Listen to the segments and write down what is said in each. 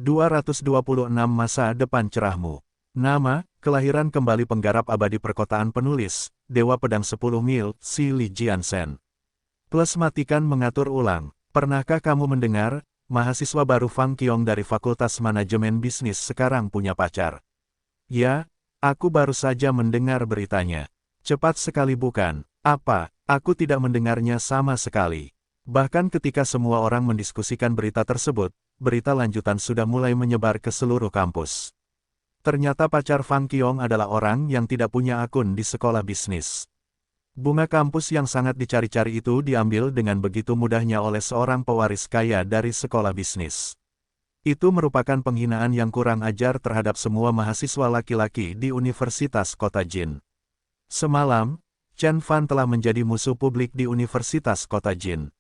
226 Masa depan cerahmu. Nama, kelahiran kembali penggarap abadi perkotaan penulis, Dewa Pedang 10 Mil, Si Li Jiansen. Plus matikan mengatur ulang. Pernahkah kamu mendengar, mahasiswa baru Fang Qiong dari Fakultas Manajemen Bisnis sekarang punya pacar? Ya, aku baru saja mendengar beritanya. Cepat sekali bukan? Apa, aku tidak mendengarnya sama sekali. Bahkan ketika semua orang mendiskusikan berita tersebut, berita lanjutan sudah mulai menyebar ke seluruh kampus. Ternyata pacar Fang Qiong adalah orang yang tidak punya akun di sekolah bisnis. Bunga kampus yang sangat dicari-cari itu diambil dengan begitu mudahnya oleh seorang pewaris kaya dari sekolah bisnis. Itu merupakan penghinaan yang kurang ajar terhadap semua mahasiswa laki-laki di Universitas Kota Jin. Semalam, Chen Fan telah menjadi musuh publik di Universitas Kota Jin.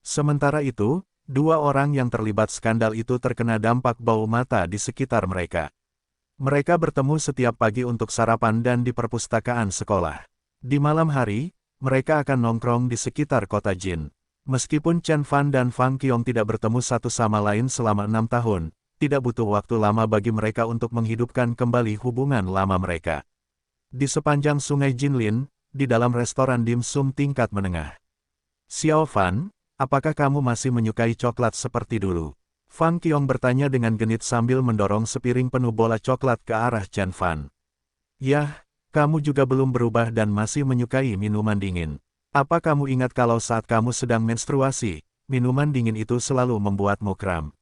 Sementara itu, dua orang yang terlibat skandal itu terkena dampak bau mata di sekitar mereka. Mereka bertemu setiap pagi untuk sarapan dan di perpustakaan sekolah. Di malam hari, mereka akan nongkrong di sekitar kota Jin. Meskipun Chen Fan dan Fang Qiong tidak bertemu satu sama lain selama 6 tahun, tidak butuh waktu lama bagi mereka untuk menghidupkan kembali hubungan lama mereka. Di sepanjang sungai Jinlin, di dalam restoran dimsum tingkat menengah. Xiao Fan, apakah kamu masih menyukai coklat seperti dulu? Fang Qiong bertanya dengan genit sambil mendorong sepiring penuh bola coklat ke arah Chen Fan. Yah, kamu juga belum berubah dan masih menyukai minuman dingin. Apa kamu ingat kalau saat kamu sedang menstruasi, minuman dingin itu selalu membuatmu kram?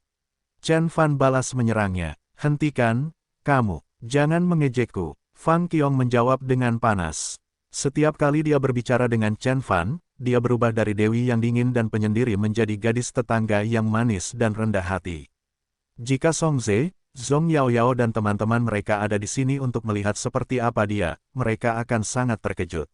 Chen Fan balas menyerangnya. Hentikan, kamu, jangan mengejekku. Fang Qiong menjawab dengan panas. Setiap kali dia berbicara dengan Chen Fan, dia berubah dari dewi yang dingin dan penyendiri menjadi gadis tetangga yang manis dan rendah hati. Jika Song Ze, Zhong Yaoyao dan teman-teman mereka ada di sini untuk melihat seperti apa dia, mereka akan sangat terkejut.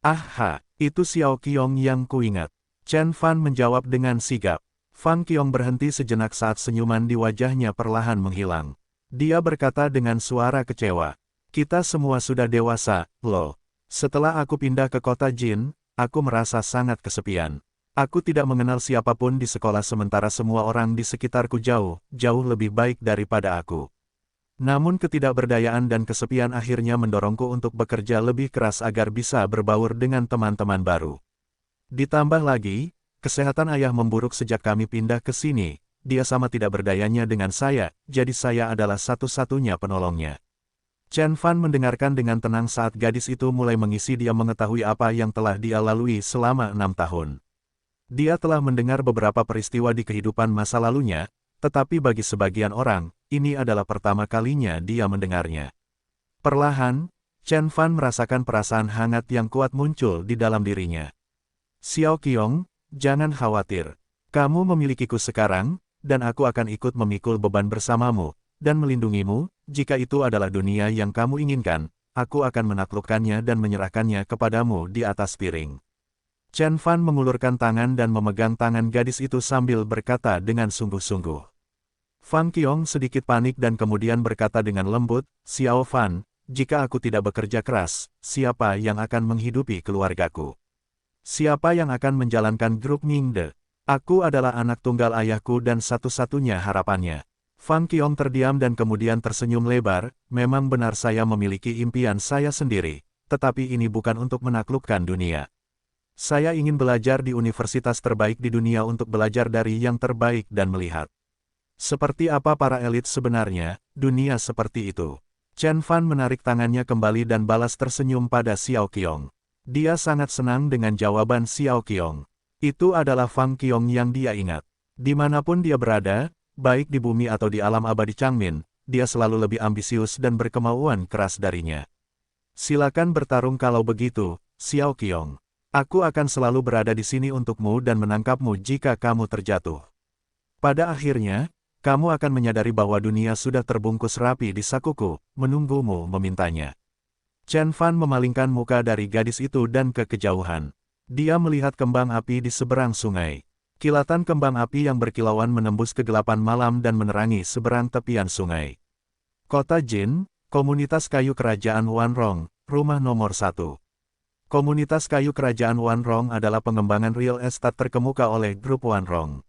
Aha, itu Xiao Qiong yang kuingat. Chen Fan menjawab dengan sigap. Fang Qiong berhenti sejenak saat senyuman di wajahnya perlahan menghilang. Dia berkata dengan suara kecewa. Kita semua sudah dewasa, loh. Setelah aku pindah ke kota Jin, aku merasa sangat kesepian. Aku tidak mengenal siapapun di sekolah sementara semua orang di sekitarku jauh lebih baik daripada aku. Namun ketidakberdayaan dan kesepian akhirnya mendorongku untuk bekerja lebih keras agar bisa berbaur dengan teman-teman baru. Ditambah lagi, kesehatan ayah memburuk sejak kami pindah ke sini, dia sama tidak berdayanya dengan saya, jadi saya adalah satu-satunya penolongnya. Chen Fan mendengarkan dengan tenang saat gadis itu mulai mengisi dia mengetahui apa yang telah dia lalui selama 6 tahun. Dia telah mendengar beberapa peristiwa di kehidupan masa lalunya, tetapi bagi sebagian orang, ini adalah pertama kalinya dia mendengarnya. Perlahan, Chen Fan merasakan perasaan hangat yang kuat muncul di dalam dirinya. Xiao Qiong, jangan khawatir. Kamu memilikiku sekarang, dan aku akan ikut memikul beban bersamamu, dan melindungimu, jika itu adalah dunia yang kamu inginkan, aku akan menaklukkannya dan menyerahkannya kepadamu di atas piring. Chen Fan mengulurkan tangan dan memegang tangan gadis itu sambil berkata dengan sungguh-sungguh. Fang Qiong sedikit panik dan kemudian berkata dengan lembut, Xiao Fan, jika aku tidak bekerja keras, siapa yang akan menghidupi keluargaku? Siapa yang akan menjalankan grup Ningde? Aku adalah anak tunggal ayahku dan satu-satunya harapannya. Fang Qiong terdiam dan kemudian tersenyum lebar, memang benar saya memiliki impian saya sendiri, tetapi ini bukan untuk menaklukkan dunia. Saya ingin belajar di universitas terbaik di dunia untuk belajar dari yang terbaik dan melihat seperti apa para elit sebenarnya, dunia seperti itu. Chen Fan menarik tangannya kembali dan balas tersenyum pada Xiao Qiong. Dia sangat senang dengan jawaban Xiao Qiong. Itu adalah Fang Qiong yang dia ingat. Dimanapun dia berada, baik di bumi atau di alam abadi Changmin, dia selalu lebih ambisius dan berkemauan keras darinya. Silakan bertarung kalau begitu, Xiao Qiong. Aku akan selalu berada di sini untukmu dan menangkapmu jika kamu terjatuh. Pada akhirnya, kamu akan menyadari bahwa dunia sudah terbungkus rapi di sakuku, menunggumu memintanya. Chen Fan memalingkan muka dari gadis itu dan ke kejauhan. Dia melihat kembang api di seberang sungai. Kilatan kembang api yang berkilauan menembus kegelapan malam dan menerangi seberang tepian sungai. Kota Jin, Komunitas Kayu Kerajaan Wanrong, rumah nomor 1. Komunitas kayu kerajaan Wanrong adalah pengembangan real estate terkemuka oleh grup Wanrong.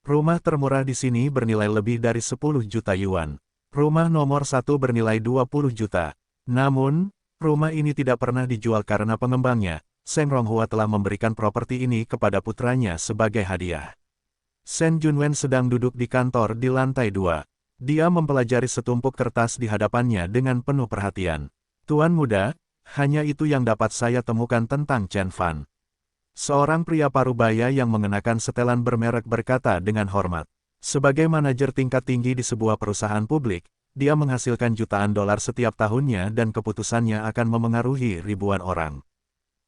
Rumah termurah di sini bernilai lebih dari 10 juta yuan. Rumah nomor 1 bernilai 20 juta. Namun, rumah ini tidak pernah dijual karena pengembangnya, Seng Ronghua telah memberikan properti ini kepada putranya sebagai hadiah. Shen Junwen sedang duduk di kantor di lantai 2. Dia mempelajari setumpuk kertas di hadapannya dengan penuh perhatian. Tuan muda, hanya itu yang dapat saya temukan tentang Chen Fan. Seorang pria parubaya yang mengenakan setelan bermerek berkata dengan hormat. Sebagai manajer tingkat tinggi di sebuah perusahaan publik, dia menghasilkan jutaan dolar setiap tahunnya dan keputusannya akan memengaruhi ribuan orang.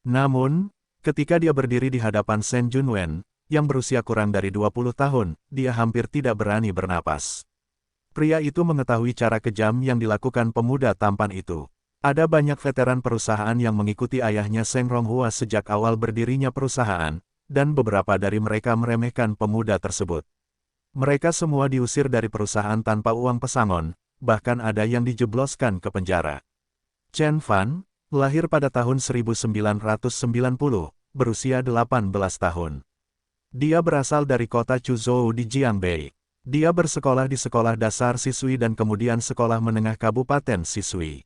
Namun, ketika dia berdiri di hadapan Shen Junwen, yang berusia kurang dari 20 tahun, dia hampir tidak berani bernapas. Pria itu mengetahui cara kejam yang dilakukan pemuda tampan itu. Ada banyak veteran perusahaan yang mengikuti ayahnya Seng Ronghua sejak awal berdirinya perusahaan, dan beberapa dari mereka meremehkan pemuda tersebut. Mereka semua diusir dari perusahaan tanpa uang pesangon, bahkan ada yang dijebloskan ke penjara. Chen Fan, lahir pada tahun 1990, berusia 18 tahun. Dia berasal dari kota Chuzhou di Jiangbei. Dia bersekolah di sekolah dasar siswi dan kemudian sekolah menengah kabupaten siswi.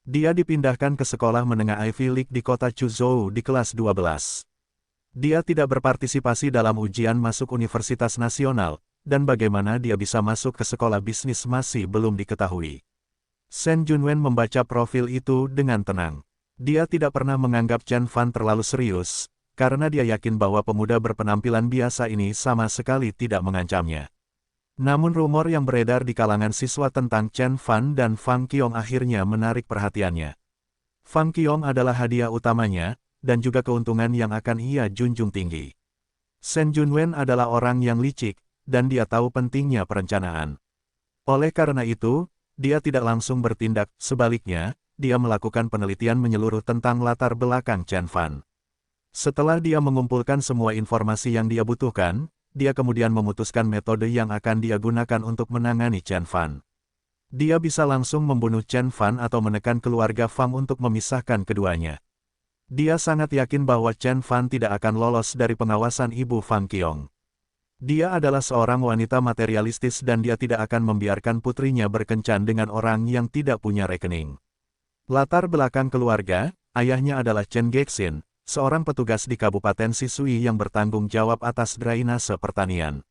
Dia dipindahkan ke sekolah menengah Ivy League di kota Chuzhou di kelas 12. Dia tidak berpartisipasi dalam ujian masuk universitas nasional, dan bagaimana dia bisa masuk ke sekolah bisnis masih belum diketahui. Shen Junwen membaca profil itu dengan tenang. Dia tidak pernah menganggap Chen Fan terlalu serius, karena dia yakin bahwa pemuda berpenampilan biasa ini sama sekali tidak mengancamnya. Namun rumor yang beredar di kalangan siswa tentang Chen Fan dan Fang Qiong akhirnya menarik perhatiannya. Fang Qiong adalah hadiah utamanya, dan juga keuntungan yang akan ia junjung tinggi. Shen Junwen adalah orang yang licik, dan dia tahu pentingnya perencanaan. Oleh karena itu, dia tidak langsung bertindak, sebaliknya, dia melakukan penelitian menyeluruh tentang latar belakang Chen Fan. Setelah dia mengumpulkan semua informasi yang dia butuhkan, dia kemudian memutuskan metode yang akan dia gunakan untuk menangani Chen Fan. Dia bisa langsung membunuh Chen Fan atau menekan keluarga Fang untuk memisahkan keduanya. Dia sangat yakin bahwa Chen Fan tidak akan lolos dari pengawasan ibu Fang Qiong. Dia adalah seorang wanita materialistis dan dia tidak akan membiarkan putrinya berkencan dengan orang yang tidak punya rekening. Latar belakang keluarga, ayahnya adalah Chen Gexin, seorang petugas di Kabupaten Sisui yang bertanggung jawab atas drainase pertanian.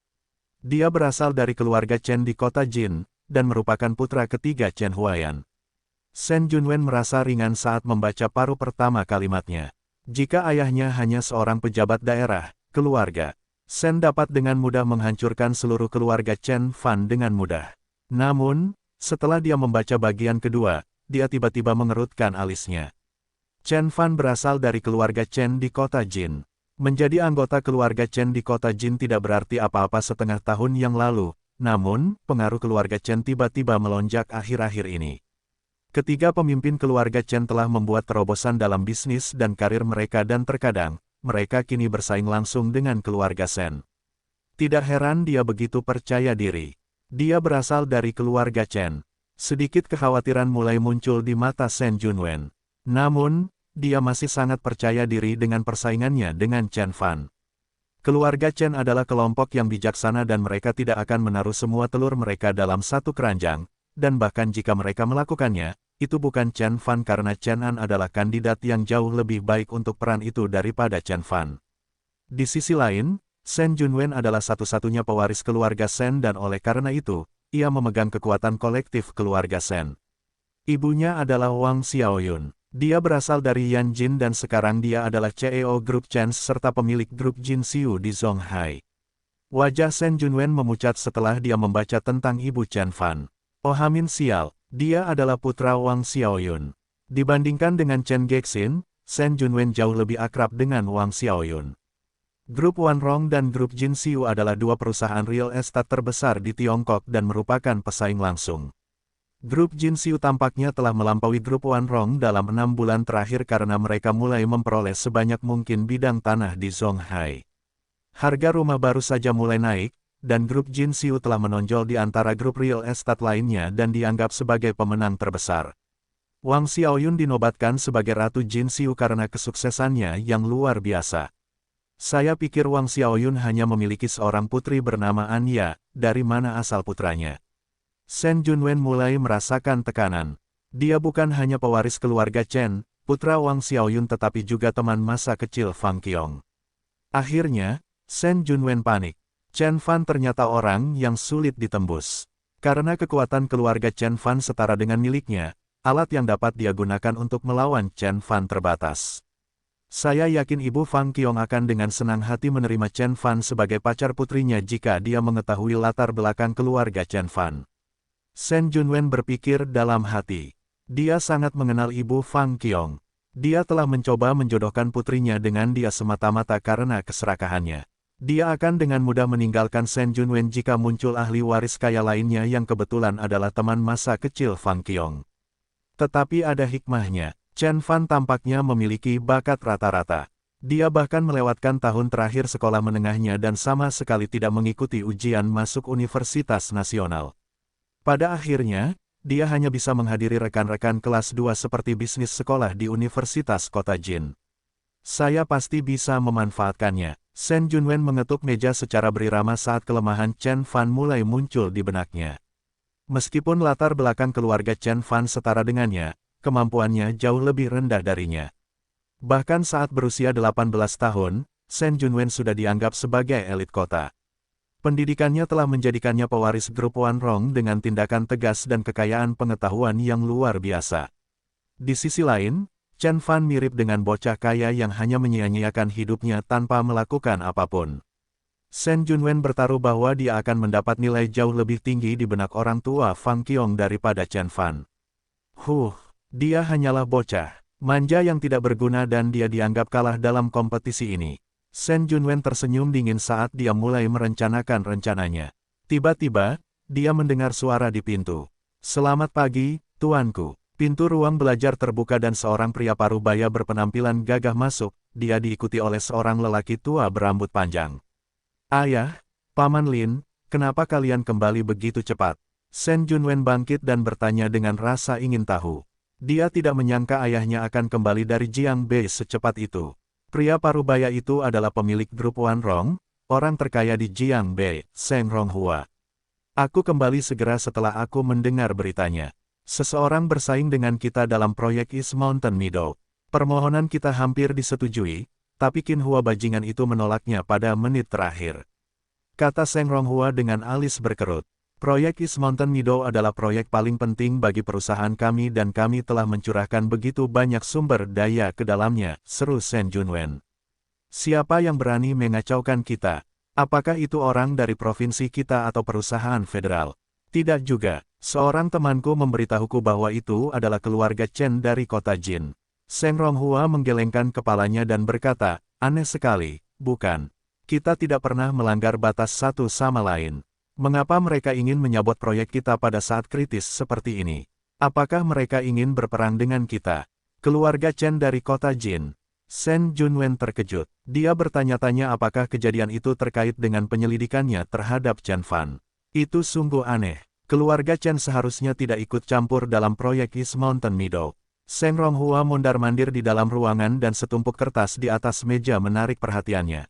Dia berasal dari keluarga Chen di kota Jin, dan merupakan putra ketiga Chen Huaiyan. Shen Junwen merasa ringan saat membaca paruh pertama kalimatnya. Jika ayahnya hanya seorang pejabat daerah, keluarga, Shen dapat dengan mudah menghancurkan seluruh keluarga Chen Fan dengan mudah. Namun, setelah dia membaca bagian kedua, dia tiba-tiba mengerutkan alisnya. Chen Fan berasal dari keluarga Chen di kota Jin. Menjadi anggota keluarga Chen di kota Jin tidak berarti apa-apa setengah tahun yang lalu, namun, pengaruh keluarga Chen tiba-tiba melonjak akhir-akhir ini. Ketiga pemimpin keluarga Chen telah membuat terobosan dalam bisnis dan karir mereka dan terkadang, mereka kini bersaing langsung dengan keluarga Shen. Tidak heran dia begitu percaya diri. Dia berasal dari keluarga Chen. Sedikit kekhawatiran mulai muncul di mata Shen Junwen. Namun, dia masih sangat percaya diri dengan persaingannya dengan Chen Fan. Keluarga Chen adalah kelompok yang bijaksana dan mereka tidak akan menaruh semua telur mereka dalam satu keranjang, dan bahkan jika mereka melakukannya, itu bukan Chen Fan karena Chen An adalah kandidat yang jauh lebih baik untuk peran itu daripada Chen Fan. Di sisi lain, Shen Junwen adalah satu-satunya pewaris keluarga Shen dan oleh karena itu, ia memegang kekuatan kolektif keluarga Shen. Ibunya adalah Wang Xiaoyun. Dia berasal dari Yanjin dan sekarang dia adalah CEO Grup Chen serta pemilik Grup Jinxiu di Zhonghai. Wajah Shen Junwen memucat setelah dia membaca tentang ibu Chen Fan. Oh Hamin sial, dia adalah putra Wang Xiaoyun. Dibandingkan dengan Chen Gexin, Shen Junwen jauh lebih akrab dengan Wang Xiaoyun. Grup Wanrong dan Grup Jinxiu adalah dua perusahaan real estate terbesar di Tiongkok dan merupakan pesaing langsung. Grup Jinxiu tampaknya telah melampaui Grup Wanrong dalam 6 bulan terakhir karena mereka mulai memperoleh sebanyak mungkin bidang tanah di Zhonghai. Harga rumah baru saja mulai naik, dan Grup Jinxiu telah menonjol di antara grup real estate lainnya dan dianggap sebagai pemenang terbesar. Wang Xiaoyun dinobatkan sebagai Ratu Jinxiu karena kesuksesannya yang luar biasa. Saya pikir Wang Xiaoyun hanya memiliki seorang putri bernama Anya, dari mana asal putranya? Shen Junwen mulai merasakan tekanan. Dia bukan hanya pewaris keluarga Chen, putra Wang Xiaoyun tetapi juga teman masa kecil Fang Qiong. Akhirnya, Shen Junwen panik. Chen Fan ternyata orang yang sulit ditembus. Karena kekuatan keluarga Chen Fan setara dengan miliknya, alat yang dapat dia gunakan untuk melawan Chen Fan terbatas. Saya yakin Ibu Fang Qiong akan dengan senang hati menerima Chen Fan sebagai pacar putrinya jika dia mengetahui latar belakang keluarga Chen Fan. Shen Junwen berpikir dalam hati. Dia sangat mengenal Ibu Fang Qiong. Dia telah mencoba menjodohkan putrinya dengan dia semata-mata karena keserakahannya. Dia akan dengan mudah meninggalkan Shen Junwen jika muncul ahli waris kaya lainnya yang kebetulan adalah teman masa kecil Fang Qiong. Tetapi ada hikmahnya. Chen Fan tampaknya memiliki bakat rata-rata. Dia bahkan melewatkan tahun terakhir sekolah menengahnya dan sama sekali tidak mengikuti ujian masuk Universitas Nasional. Pada akhirnya, dia hanya bisa menghadiri rekan-rekan kelas 2 seperti bisnis sekolah di Universitas Kota Jin. Saya pasti bisa memanfaatkannya. Shen Junwen mengetuk meja secara berirama saat kelemahan Chen Fan mulai muncul di benaknya. Meskipun latar belakang keluarga Chen Fan setara dengannya, kemampuannya jauh lebih rendah darinya. Bahkan saat berusia 18 tahun, Shen Junwen sudah dianggap sebagai elit kota. Pendidikannya telah menjadikannya pewaris grup Wanrong dengan tindakan tegas dan kekayaan pengetahuan yang luar biasa. Di sisi lain, Chen Fan mirip dengan bocah kaya yang hanya menyia-nyiakan hidupnya tanpa melakukan apapun. Shen Junwen bertaruh bahwa dia akan mendapat nilai jauh lebih tinggi di benak orang tua Fang Qiong daripada Chen Fan. Dia hanyalah bocah, manja yang tidak berguna dan dia dianggap kalah dalam kompetisi ini. Shen Junwen tersenyum dingin saat dia mulai merencanakan rencananya. Tiba-tiba, dia mendengar suara di pintu. "Selamat pagi, tuanku." Pintu ruang belajar terbuka dan seorang pria parubaya berpenampilan gagah masuk, dia diikuti oleh seorang lelaki tua berambut panjang. "Ayah, Paman Lin, kenapa kalian kembali begitu cepat?" Shen Junwen bangkit dan bertanya dengan rasa ingin tahu. Dia tidak menyangka ayahnya akan kembali dari Jiangbei secepat itu. Pria parubaya itu adalah pemilik grup Wanrong, orang terkaya di Jiangbei, Seng Ronghua. "Aku kembali segera setelah aku mendengar beritanya. Seseorang bersaing dengan kita dalam proyek East Mountain Meadow. Permohonan kita hampir disetujui, tapi Qin Hua bajingan itu menolaknya pada menit terakhir," kata Seng Ronghua dengan alis berkerut. "Proyek East Mountain Meadow adalah proyek paling penting bagi perusahaan kami dan kami telah mencurahkan begitu banyak sumber daya ke dalamnya," seru Shen Junwen. "Siapa yang berani mengacaukan kita? Apakah itu orang dari provinsi kita atau perusahaan federal?" "Tidak juga. Seorang temanku memberitahuku bahwa itu adalah keluarga Chen dari kota Jin." Seng Ronghua menggelengkan kepalanya dan berkata, "Aneh sekali, bukan? Kita tidak pernah melanggar batas satu sama lain. Mengapa mereka ingin menyabot proyek kita pada saat kritis seperti ini? Apakah mereka ingin berperang dengan kita?" "Keluarga Chen dari kota Jin." Shen Junwen terkejut. Dia bertanya-tanya apakah kejadian itu terkait dengan penyelidikannya terhadap Chen Fan. Itu sungguh aneh. Keluarga Chen seharusnya tidak ikut campur dalam proyek East Mountain Meadow. Seng Ronghua mondar-mandir di dalam ruangan dan setumpuk kertas di atas meja menarik perhatiannya.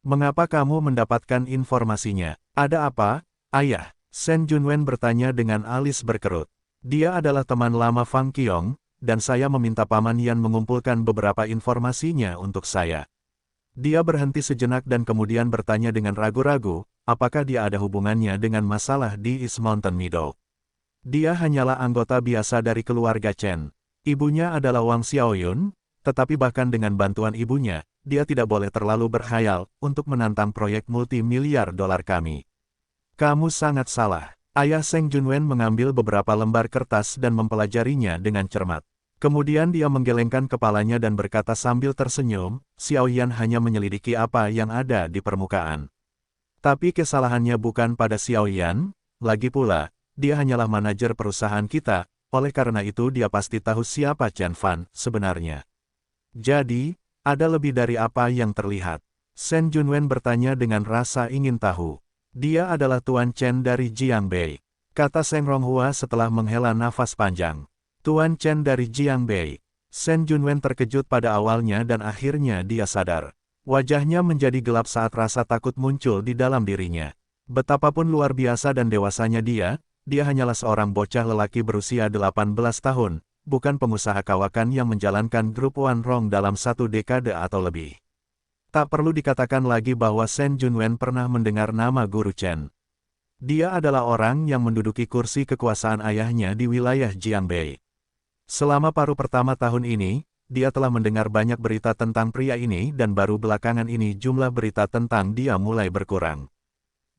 "Mengapa kamu mendapatkan informasinya? Ada apa, ayah?" Shen Junwen bertanya dengan alis berkerut. "Dia adalah teman lama Fang Qiong, dan saya meminta Paman Yan mengumpulkan beberapa informasinya untuk saya." Dia berhenti sejenak dan kemudian bertanya dengan ragu-ragu, apakah dia ada hubungannya dengan masalah di East Mountain Meadow. Dia hanyalah anggota biasa dari keluarga Chen. Ibunya adalah Wang Xiaoyun, tetapi bahkan dengan bantuan ibunya, dia tidak boleh terlalu berkhayal untuk menantang proyek multimiliar dolar kami. "Kamu sangat salah." Ayah Seng Junwen mengambil beberapa lembar kertas dan mempelajarinya dengan cermat. Kemudian dia menggelengkan kepalanya dan berkata sambil tersenyum, "Xiaoyan hanya menyelidiki apa yang ada di permukaan. Tapi kesalahannya bukan pada Xiaoyan, lagi pula, dia hanyalah manajer perusahaan kita, oleh karena itu dia pasti tahu siapa Chen Fan sebenarnya." "Jadi, ada lebih dari apa yang terlihat?" Shen Junwen bertanya dengan rasa ingin tahu. "Dia adalah Tuan Chen dari Jiangbei," kata Seng Ronghua setelah menghela nafas panjang. "Tuan Chen dari Jiangbei." Shen Junwen terkejut pada awalnya dan akhirnya dia sadar. Wajahnya menjadi gelap saat rasa takut muncul di dalam dirinya. Betapapun luar biasa dan dewasanya dia hanyalah seorang bocah lelaki berusia 18 tahun, bukan pengusaha kawakan yang menjalankan grup One Rong dalam 1 dekade atau lebih. Tak perlu dikatakan lagi bahwa Shen Junwen pernah mendengar nama Guru Chen. Dia adalah orang yang menduduki kursi kekuasaan ayahnya di wilayah Jiangbei. Selama paruh pertama tahun ini, dia telah mendengar banyak berita tentang pria ini dan baru belakangan ini jumlah berita tentang dia mulai berkurang.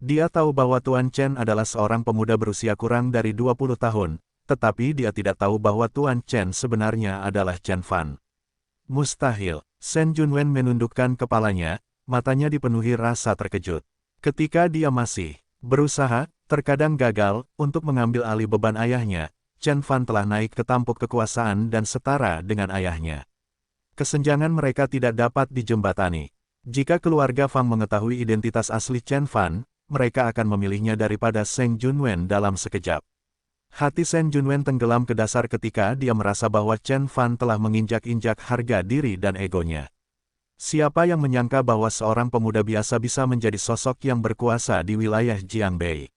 Dia tahu bahwa Tuan Chen adalah seorang pemuda berusia kurang dari 20 tahun, tetapi dia tidak tahu bahwa Tuan Chen sebenarnya adalah Chen Fan. Mustahil, Shen Junwen menundukkan kepalanya, matanya dipenuhi rasa terkejut. Ketika dia masih berusaha, terkadang gagal, untuk mengambil alih beban ayahnya, Chen Fan telah naik ke tampuk kekuasaan dan setara dengan ayahnya. Kesenjangan mereka tidak dapat dijembatani. Jika keluarga Fang mengetahui identitas asli Chen Fan, mereka akan memilihnya daripada Shen Junwen dalam sekejap. Hati Shen Junwen tenggelam ke dasar ketika dia merasa bahwa Chen Fan telah menginjak-injak harga diri dan egonya. Siapa yang menyangka bahwa seorang pemuda biasa bisa menjadi sosok yang berkuasa di wilayah Jiangbei?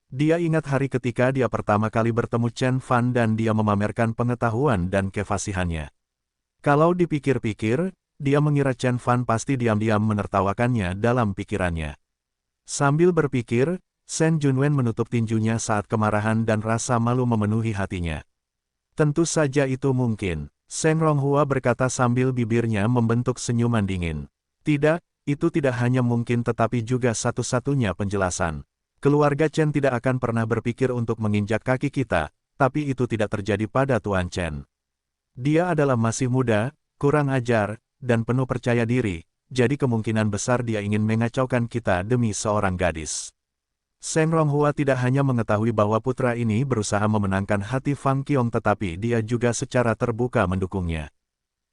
Dia ingat hari ketika dia pertama kali bertemu Chen Fan dan dia memamerkan pengetahuan dan kefasihannya. Kalau dipikir-pikir, dia mengira Chen Fan pasti diam-diam menertawakannya dalam pikirannya. Sambil berpikir, Shen Junwen menutup tinjunya saat kemarahan dan rasa malu memenuhi hatinya. Tentu saja itu mungkin, Shen Ronghua berkata sambil bibirnya membentuk senyuman dingin. Tidak, itu tidak hanya mungkin tetapi juga satu-satunya penjelasan. Keluarga Chen tidak akan pernah berpikir untuk menginjak kaki kita, tapi itu tidak terjadi pada Tuan Chen. Dia adalah masih muda, kurang ajar, dan penuh percaya diri, jadi kemungkinan besar dia ingin mengacaukan kita demi seorang gadis. Shen Ronghua tidak hanya mengetahui bahwa putra ini berusaha memenangkan hati Fang Qiong tetapi dia juga secara terbuka mendukungnya.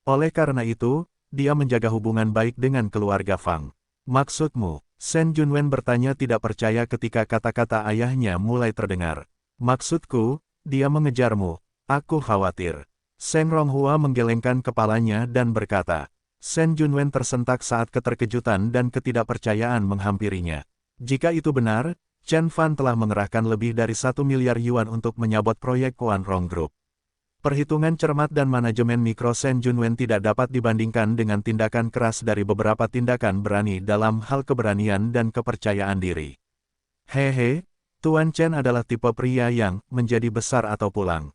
Oleh karena itu, dia menjaga hubungan baik dengan keluarga Fang. Maksudmu? Shen Junwen bertanya tidak percaya ketika kata-kata ayahnya mulai terdengar. Maksudku, dia mengejarmu. Aku khawatir. Shen Ronghua menggelengkan kepalanya dan berkata. Shen Junwen tersentak saat keterkejutan dan ketidakpercayaan menghampirinya. Jika itu benar, Chen Fan telah mengerahkan lebih dari 1 miliar yuan untuk menyabot proyek One Rong Group. Perhitungan cermat dan manajemen mikro Shen Junwen tidak dapat dibandingkan dengan tindakan keras dari beberapa tindakan berani dalam hal keberanian dan kepercayaan diri. Hehe, Tuan Chen adalah tipe pria yang menjadi besar atau pulang.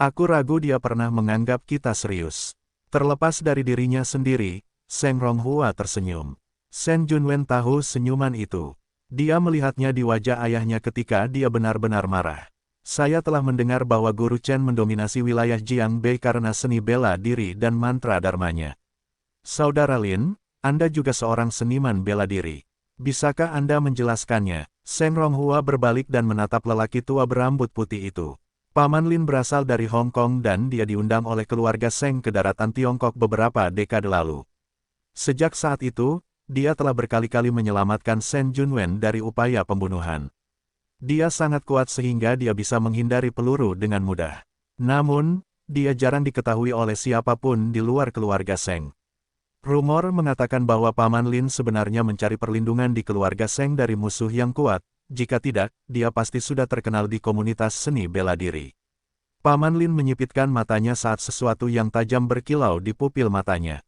Aku ragu dia pernah menganggap kita serius. Terlepas dari dirinya sendiri, Shen Ronghua tersenyum. Shen Junwen tahu senyuman itu. Dia melihatnya di wajah ayahnya ketika dia benar-benar marah. Saya telah mendengar bahwa Guru Chen mendominasi wilayah Jiangbei karena seni bela diri dan mantra dharmanya. Saudara Lin, Anda juga seorang seniman bela diri. Bisakah Anda menjelaskannya? Shen Ronghua berbalik dan menatap lelaki tua berambut putih itu. Paman Lin berasal dari Hong Kong dan dia diundang oleh keluarga Seng ke daratan Tiongkok beberapa dekade lalu. Sejak saat itu, dia telah berkali-kali menyelamatkan Shen Junwen dari upaya pembunuhan. Dia sangat kuat sehingga dia bisa menghindari peluru dengan mudah. Namun, dia jarang diketahui oleh siapapun di luar keluarga Seng. Rumor mengatakan bahwa Paman Lin sebenarnya mencari perlindungan di keluarga Seng dari musuh yang kuat, jika tidak, dia pasti sudah terkenal di komunitas seni bela diri. Paman Lin menyipitkan matanya saat sesuatu yang tajam berkilau di pupil matanya.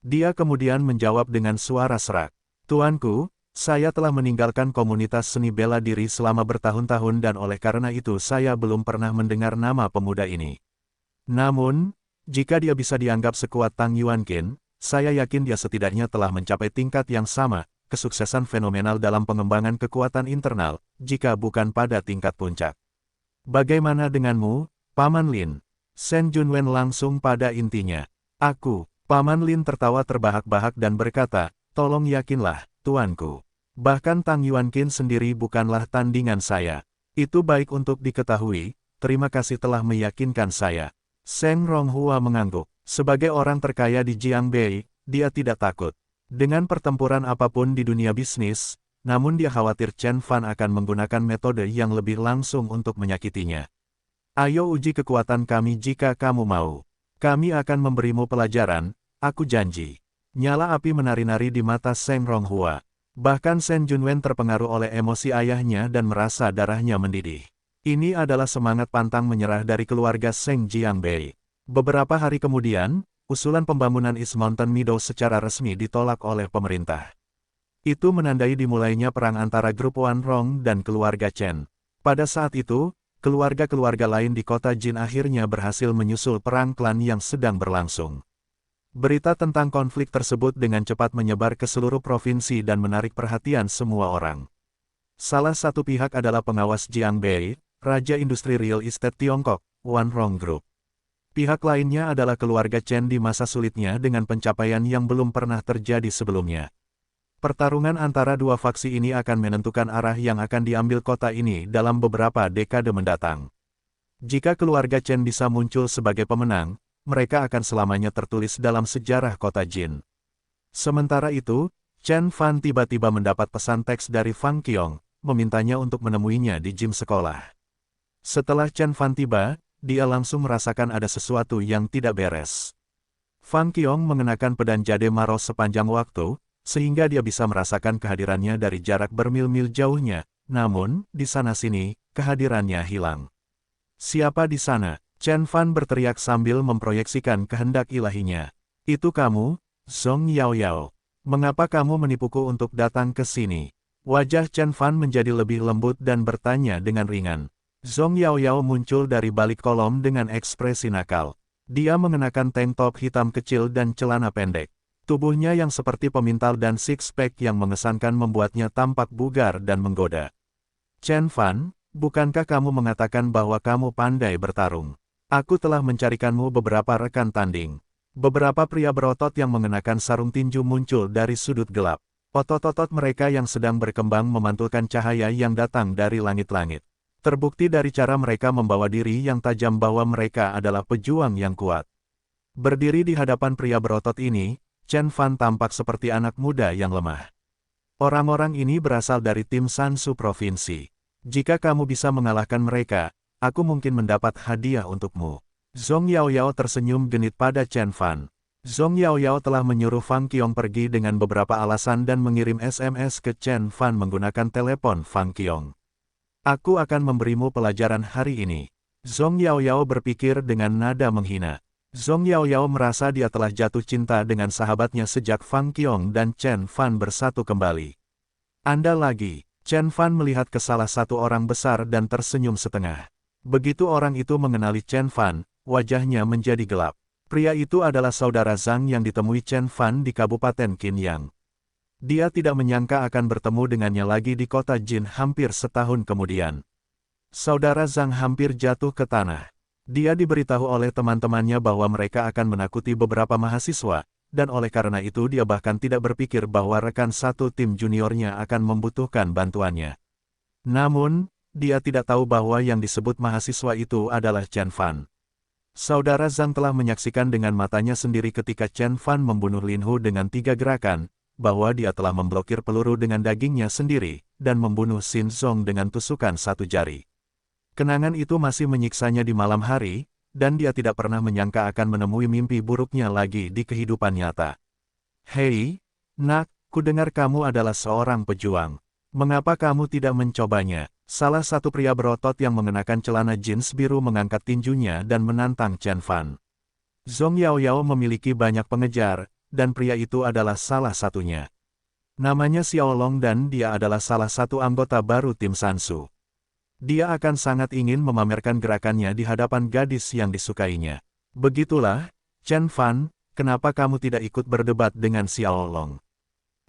Dia kemudian menjawab dengan suara serak. Tuanku, saya telah meninggalkan komunitas seni bela diri selama bertahun-tahun dan oleh karena itu saya belum pernah mendengar nama pemuda ini. Namun, jika dia bisa dianggap sekuat Tang Yuanqin, saya yakin dia setidaknya telah mencapai tingkat yang sama, kesuksesan fenomenal dalam pengembangan kekuatan internal, jika bukan pada tingkat puncak. Bagaimana denganmu, Paman Lin? Shen Junwen langsung pada intinya. Aku, Paman Lin tertawa terbahak-bahak dan berkata, tolong yakinlah, Tuanku. Bahkan Tang Yuanqin sendiri bukanlah tandingan saya. Itu baik untuk diketahui, terima kasih telah meyakinkan saya. Shen Ronghua mengangguk. Sebagai orang terkaya di Jiangbei, dia tidak takut dengan pertempuran apapun di dunia bisnis, namun dia khawatir Chen Fan akan menggunakan metode yang lebih langsung untuk menyakitinya. Ayo uji kekuatan kami jika kamu mau. Kami akan memberimu pelajaran, aku janji. Nyala api menari-nari di mata Seng Ronghua. Bahkan Shen Junwen terpengaruh oleh emosi ayahnya dan merasa darahnya mendidih. Ini adalah semangat pantang menyerah dari keluarga Seng Jiangbei. Beberapa hari kemudian, usulan pembangunan East Mountain Meadow secara resmi ditolak oleh pemerintah. Itu menandai dimulainya perang antara grup Wan Rong dan keluarga Chen. Pada saat itu, keluarga-keluarga lain di kota Jin akhirnya berhasil menyusul perang klan yang sedang berlangsung. Berita tentang konflik tersebut dengan cepat menyebar ke seluruh provinsi dan menarik perhatian semua orang. Salah satu pihak adalah pengawas Jiangbei, Raja Industri Real Estate Tiongkok, Wan Rong Group. Pihak lainnya adalah keluarga Chen di masa sulitnya dengan pencapaian yang belum pernah terjadi sebelumnya. Pertarungan antara dua faksi ini akan menentukan arah yang akan diambil kota ini dalam beberapa dekade mendatang. Jika keluarga Chen bisa muncul sebagai pemenang, mereka akan selamanya tertulis dalam sejarah kota Jin. Sementara itu, Chen Fan tiba-tiba mendapat pesan teks dari Fang Qiong, memintanya untuk menemuinya di gym sekolah. Setelah Chen Fan tiba, dia langsung merasakan ada sesuatu yang tidak beres. Fang Qiong mengenakan pedang jade maros sepanjang waktu, sehingga dia bisa merasakan kehadirannya dari jarak bermil-mil jauhnya, namun, di sana-sini, kehadirannya hilang. Siapa di sana? Chen Fan berteriak sambil memproyeksikan kehendak ilahinya. Itu kamu, Zhong Yaoyao. Mengapa kamu menipuku untuk datang ke sini? Wajah Chen Fan menjadi lebih lembut dan bertanya dengan ringan. Zhong Yaoyao muncul dari balik kolom dengan ekspresi nakal. Dia mengenakan tank top hitam kecil dan celana pendek. Tubuhnya yang seperti pemintal dan six-pack yang mengesankan membuatnya tampak bugar dan menggoda. Chen Fan, bukankah kamu mengatakan bahwa kamu pandai bertarung? Aku telah mencarikanmu beberapa rekan tanding. Beberapa pria berotot yang mengenakan sarung tinju muncul dari sudut gelap. Otot-otot mereka yang sedang berkembang memantulkan cahaya yang datang dari langit-langit. Terbukti dari cara mereka membawa diri yang tajam bahwa mereka adalah pejuang yang kuat. Berdiri di hadapan pria berotot ini, Chen Fan tampak seperti anak muda yang lemah. Orang-orang ini berasal dari tim Sansu Provinsi. Jika kamu bisa mengalahkan mereka, aku mungkin mendapat hadiah untukmu. Zhong Yaoyao tersenyum genit pada Chen Fan. Zhong Yaoyao telah menyuruh Fang Qiong pergi dengan beberapa alasan dan mengirim SMS ke Chen Fan menggunakan telepon Fang Qiong. Aku akan memberimu pelajaran hari ini. Zhong Yaoyao berpikir dengan nada menghina. Zhong Yaoyao merasa dia telah jatuh cinta dengan sahabatnya sejak Fang Qiong dan Chen Fan bersatu kembali. Anda lagi. Chen Fan melihat ke salah satu orang besar dan tersenyum setengah. Begitu orang itu mengenali Chen Fan, wajahnya menjadi gelap. Pria itu adalah saudara Zhang yang ditemui Chen Fan di Kabupaten Qinyang. Dia tidak menyangka akan bertemu dengannya lagi di kota Jin hampir setahun kemudian. Saudara Zhang hampir jatuh ke tanah. Dia diberitahu oleh teman-temannya bahwa mereka akan menakuti beberapa mahasiswa, dan oleh karena itu dia bahkan tidak berpikir bahwa rekan satu tim juniornya akan membutuhkan bantuannya. Namun, dia tidak tahu bahwa yang disebut mahasiswa itu adalah Chen Fan. Saudara Zhang telah menyaksikan dengan matanya sendiri ketika Chen Fan membunuh Lin Hu dengan 3 gerakan, bahwa dia telah memblokir peluru dengan dagingnya sendiri, dan membunuh Xin Zong dengan tusukan 1 jari. Kenangan itu masih menyiksanya di malam hari, dan dia tidak pernah menyangka akan menemui mimpi buruknya lagi di kehidupan nyata. Hei, nak, kudengar kamu adalah seorang pejuang. Mengapa kamu tidak mencobanya? Salah satu pria berotot yang mengenakan celana jeans biru mengangkat tinjunya dan menantang Chen Fan. Zhong Yaoyao memiliki banyak pengejar, dan pria itu adalah salah satunya. Namanya Xiao Long dan dia adalah salah satu anggota baru tim Sansu. Dia akan sangat ingin memamerkan gerakannya di hadapan gadis yang disukainya. Begitulah, Chen Fan, kenapa kamu tidak ikut berdebat dengan Xiao Long?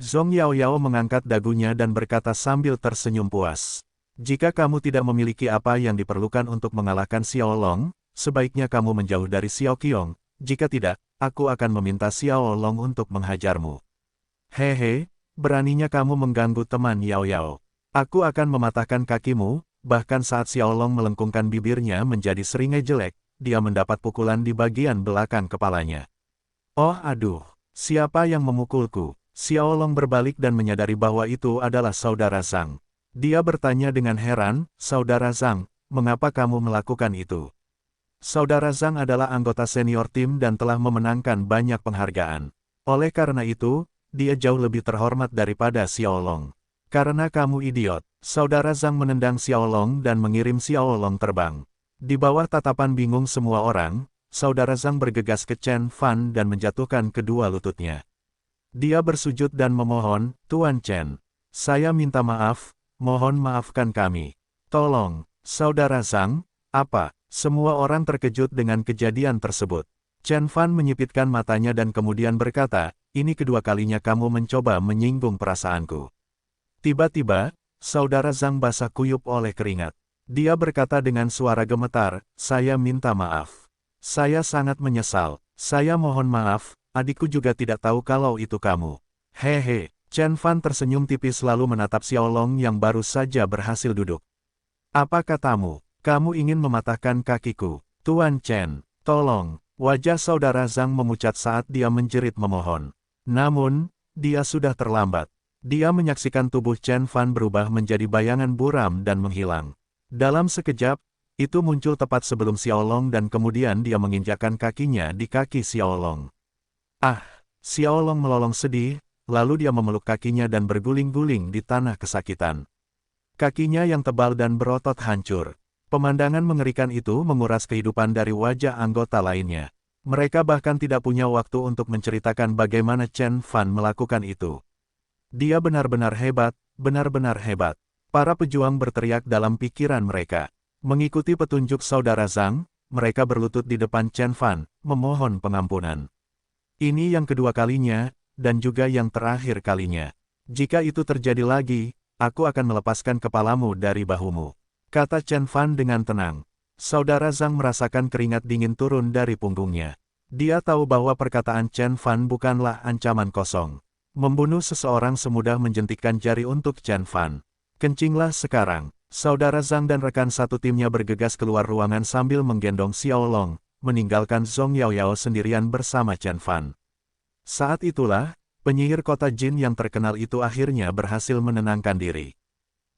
Zhong Yaoyao mengangkat dagunya dan berkata sambil tersenyum puas. Jika kamu tidak memiliki apa yang diperlukan untuk mengalahkan Xiao Long, sebaiknya kamu menjauh dari Xiao Qiong. Jika tidak, aku akan meminta Xiao Long untuk menghajarmu. Hehe, beraninya kamu mengganggu teman Yao Yao. Aku akan mematahkan kakimu. Bahkan saat Xiao Long melengkungkan bibirnya menjadi seringai jelek, dia mendapat pukulan di bagian belakang kepalanya. Oh aduh, siapa yang memukulku? Xiao Long berbalik dan menyadari bahwa itu adalah saudara Zhang. Dia bertanya dengan heran, saudara Zhang, mengapa kamu melakukan itu? Saudara Zhang adalah anggota senior tim dan telah memenangkan banyak penghargaan. Oleh karena itu, dia jauh lebih terhormat daripada Xiaolong. Karena kamu idiot, saudara Zhang menendang Xiaolong dan mengirim Xiaolong terbang. Di bawah tatapan bingung semua orang, saudara Zhang bergegas ke Chen Fan dan menjatuhkan kedua lututnya. Dia bersujud dan memohon, Tuan Chen, saya minta maaf, mohon maafkan kami. Tolong, saudara Zhang, apa? Semua orang terkejut dengan kejadian tersebut. Chen Fan menyipitkan matanya dan kemudian berkata, ini kedua kalinya kamu mencoba menyinggung perasaanku. Tiba-tiba, saudara Zhang basah kuyup oleh keringat. Dia berkata dengan suara gemetar, saya minta maaf. Saya sangat menyesal, saya mohon maaf, adikku juga tidak tahu kalau itu kamu. Hehe, Chen Fan tersenyum tipis lalu menatap Xiaolong yang baru saja berhasil duduk. Apa katamu? Kamu ingin mematahkan kakiku? Tuan Chen, tolong. Wajah saudara Zhang memucat saat dia menjerit memohon. Namun, dia sudah terlambat. Dia menyaksikan tubuh Chen Fan berubah menjadi bayangan buram dan menghilang. Dalam sekejap, itu muncul tepat sebelum Xiaolong dan kemudian dia menginjakkan kakinya di kaki Xiaolong. Ah, Xiaolong melolong sedih, lalu dia memeluk kakinya dan berguling-guling di tanah kesakitan. Kakinya yang tebal dan berotot hancur. Pemandangan mengerikan itu menguras kehidupan dari wajah anggota lainnya. Mereka bahkan tidak punya waktu untuk menceritakan bagaimana Chen Fan melakukan itu. Dia benar-benar hebat, benar-benar hebat. Para pejuang berteriak dalam pikiran mereka. Mengikuti petunjuk saudara Zhang, mereka berlutut di depan Chen Fan, memohon pengampunan. Ini yang kedua kalinya, dan juga yang terakhir kalinya. Jika itu terjadi lagi, aku akan melepaskan kepalamu dari bahumu, kata Chen Fan dengan tenang. Saudara Zhang merasakan keringat dingin turun dari punggungnya. Dia tahu bahwa perkataan Chen Fan bukanlah ancaman kosong. Membunuh seseorang semudah menjentikkan jari untuk Chen Fan. Kencinglah sekarang. Saudara Zhang dan rekan satu timnya bergegas keluar ruangan sambil menggendong Xiaolong, meninggalkan Zhong Yaoyao sendirian bersama Chen Fan. Saat itulah, penyihir kota Jin yang terkenal itu akhirnya berhasil menenangkan diri.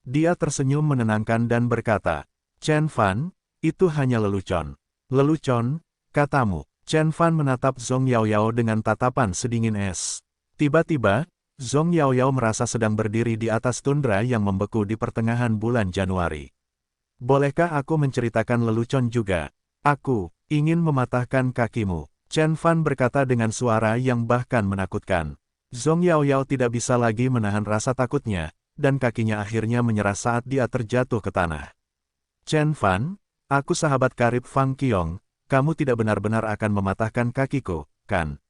Dia tersenyum menenangkan dan berkata, Chen Fan, itu hanya lelucon. Lelucon, katamu. Chen Fan menatap Zhong Yaoyao dengan tatapan sedingin es. Tiba-tiba, Zhong Yaoyao merasa sedang berdiri di atas tundra yang membeku di pertengahan bulan Januari. Bolehkah aku menceritakan lelucon juga? Aku ingin mematahkan kakimu. Chen Fan berkata dengan suara yang bahkan menakutkan. Zhong Yaoyao tidak bisa lagi menahan rasa takutnya, dan kakinya akhirnya menyerah saat dia terjatuh ke tanah. Chen Fan, aku sahabat karib Fang Qiong, kamu tidak benar-benar akan mematahkan kakiku, kan?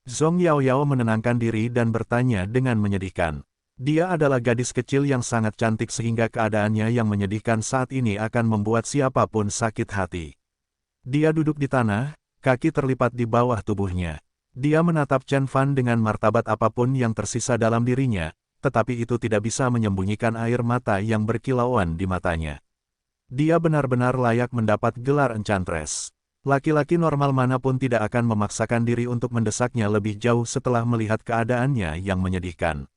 Zhong Yaoyao menenangkan diri dan bertanya dengan menyedihkan. Dia adalah gadis kecil yang sangat cantik sehingga keadaannya yang menyedihkan saat ini akan membuat siapapun sakit hati. Dia duduk di tanah, kaki terlipat di bawah tubuhnya. Dia menatap Chen Fan dengan martabat apapun yang tersisa dalam dirinya, tetapi itu tidak bisa menyembunyikan air mata yang berkilauan di matanya. Dia benar-benar layak mendapat gelar enchantress. Laki-laki normal manapun tidak akan memaksakan diri untuk mendesaknya lebih jauh setelah melihat keadaannya yang menyedihkan.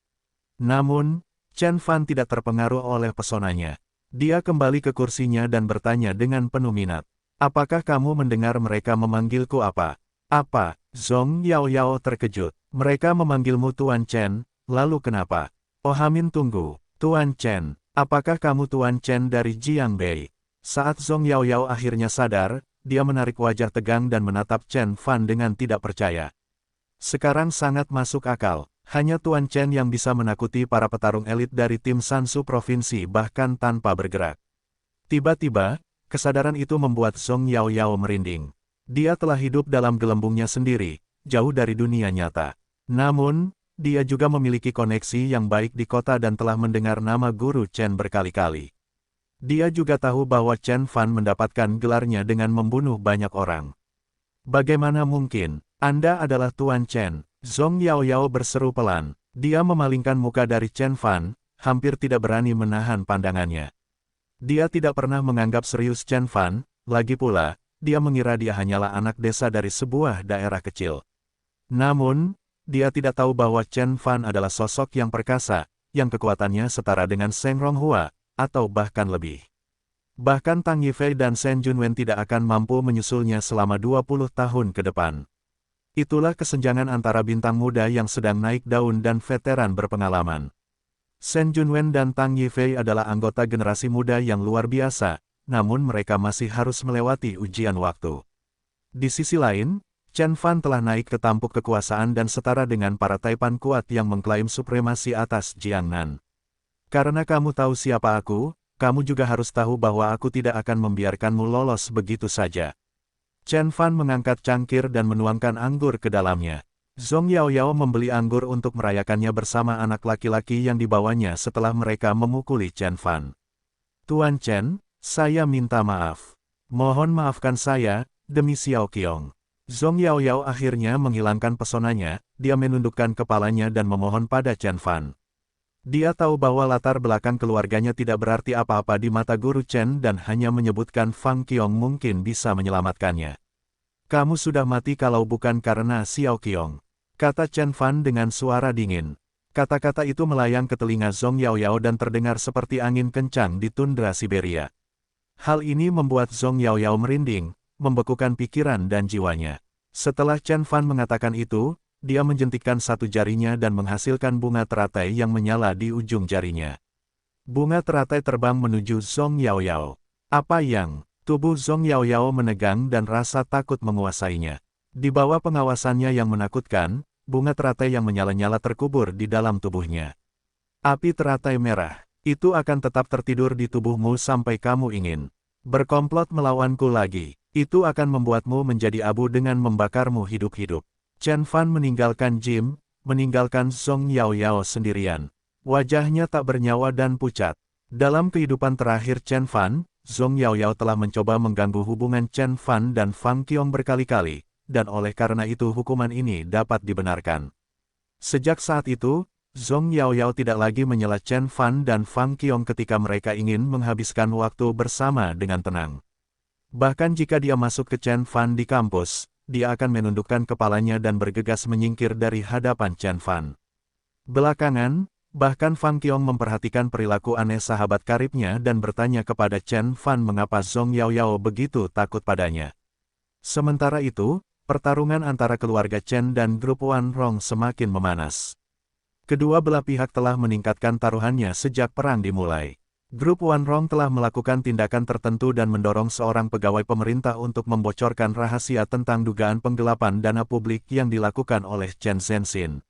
Namun, Chen Fan tidak terpengaruh oleh pesonanya. Dia kembali ke kursinya dan bertanya dengan penuh minat. Apakah kamu mendengar mereka memanggilku apa? Apa? Zhong Yaoyao terkejut. Mereka memanggilmu Tuan Chen, lalu kenapa? Oh Hamin tunggu, Tuan Chen, apakah kamu Tuan Chen dari Jiangbei? Saat Zhong Yaoyao akhirnya sadar, dia menarik wajah tegang dan menatap Chen Fan dengan tidak percaya. Sekarang sangat masuk akal, hanya Tuan Chen yang bisa menakuti para petarung elit dari tim Sansu Provinsi bahkan tanpa bergerak. Tiba-tiba, kesadaran itu membuat Zhong Yaoyao merinding. Dia telah hidup dalam gelembungnya sendiri, jauh dari dunia nyata. Namun, dia juga memiliki koneksi yang baik di kota dan telah mendengar nama Guru Chen berkali-kali. Dia juga tahu bahwa Chen Fan mendapatkan gelarnya dengan membunuh banyak orang. Bagaimana mungkin? Anda adalah Tuan Chen. Zhong Yaoyao berseru pelan. Dia memalingkan muka dari Chen Fan, hampir tidak berani menahan pandangannya. Dia tidak pernah menganggap serius Chen Fan, lagi pula, dia mengira dia hanyalah anak desa dari sebuah daerah kecil. Namun, dia tidak tahu bahwa Chen Fan adalah sosok yang perkasa, yang kekuatannya setara dengan Seng Ronghua, atau bahkan lebih. Bahkan Tang Yifei dan Shen Junwen tidak akan mampu menyusulnya selama 20 tahun ke depan. Itulah kesenjangan antara bintang muda yang sedang naik daun dan veteran berpengalaman. Shen Junwen dan Tang Yifei adalah anggota generasi muda yang luar biasa, namun mereka masih harus melewati ujian waktu. Di sisi lain, Chen Fan telah naik ke tampuk kekuasaan dan setara dengan para taipan kuat yang mengklaim supremasi atas Jiangnan. Karena kamu tahu siapa aku, kamu juga harus tahu bahwa aku tidak akan membiarkanmu lolos begitu saja. Chen Fan mengangkat cangkir dan menuangkan anggur ke dalamnya. Zhong Yaoyao membeli anggur untuk merayakannya bersama anak laki-laki yang dibawanya setelah mereka memukuli Chen Fan. Tuan Chen, saya minta maaf. Mohon maafkan saya, demi Xiao Qiong. Zhong Yaoyao akhirnya menghilangkan pesonanya, dia menundukkan kepalanya dan memohon pada Chen Fan. Dia tahu bahwa latar belakang keluarganya tidak berarti apa-apa di mata Guru Chen dan hanya menyebutkan Fang Qiong mungkin bisa menyelamatkannya. Kamu sudah mati kalau bukan karena Xiao Qiong, kata Chen Fan dengan suara dingin. Kata-kata itu melayang ke telinga Zhong Yaoyao dan terdengar seperti angin kencang di tundra Siberia. Hal ini membuat Zhong Yaoyao merinding, membekukan pikiran dan jiwanya. Setelah Chen Fan mengatakan itu, dia menjentikkan satu jarinya dan menghasilkan bunga teratai yang menyala di ujung jarinya. Bunga teratai terbang menuju Zhong Yaoyao. Apa yang? Tubuh Zhong Yaoyao menegang dan rasa takut menguasainya. Di bawah pengawasannya yang menakutkan, bunga teratai yang menyala-nyala terkubur di dalam tubuhnya. Api teratai merah, itu akan tetap tertidur di tubuhmu sampai kamu ingin berkomplot melawanku lagi. Itu akan membuatmu menjadi abu dengan membakarmu hidup-hidup. Chen Fan meninggalkan Jim, meninggalkan Zhong Yaoyao sendirian. Wajahnya tak bernyawa dan pucat. Dalam kehidupan terakhir Chen Fan, Zhong Yaoyao telah mencoba mengganggu hubungan Chen Fan dan Fang Qiong berkali-kali, dan oleh karena itu hukuman ini dapat dibenarkan. Sejak saat itu, Zhong Yaoyao tidak lagi menyela Chen Fan dan Fang Qiong ketika mereka ingin menghabiskan waktu bersama dengan tenang. Bahkan jika dia masuk ke Chen Fan di kampus, dia akan menundukkan kepalanya dan bergegas menyingkir dari hadapan Chen Fan. Belakangan, bahkan Fang Qiong memperhatikan perilaku aneh sahabat karibnya dan bertanya kepada Chen Fan mengapa Zhong Yaoyao begitu takut padanya. Sementara itu, pertarungan antara keluarga Chen dan grup Wan Rong semakin memanas. Kedua belah pihak telah meningkatkan taruhannya sejak perang dimulai. Grup Wan Rong telah melakukan tindakan tertentu dan mendorong seorang pegawai pemerintah untuk membocorkan rahasia tentang dugaan penggelapan dana publik yang dilakukan oleh Chen Zhenxin.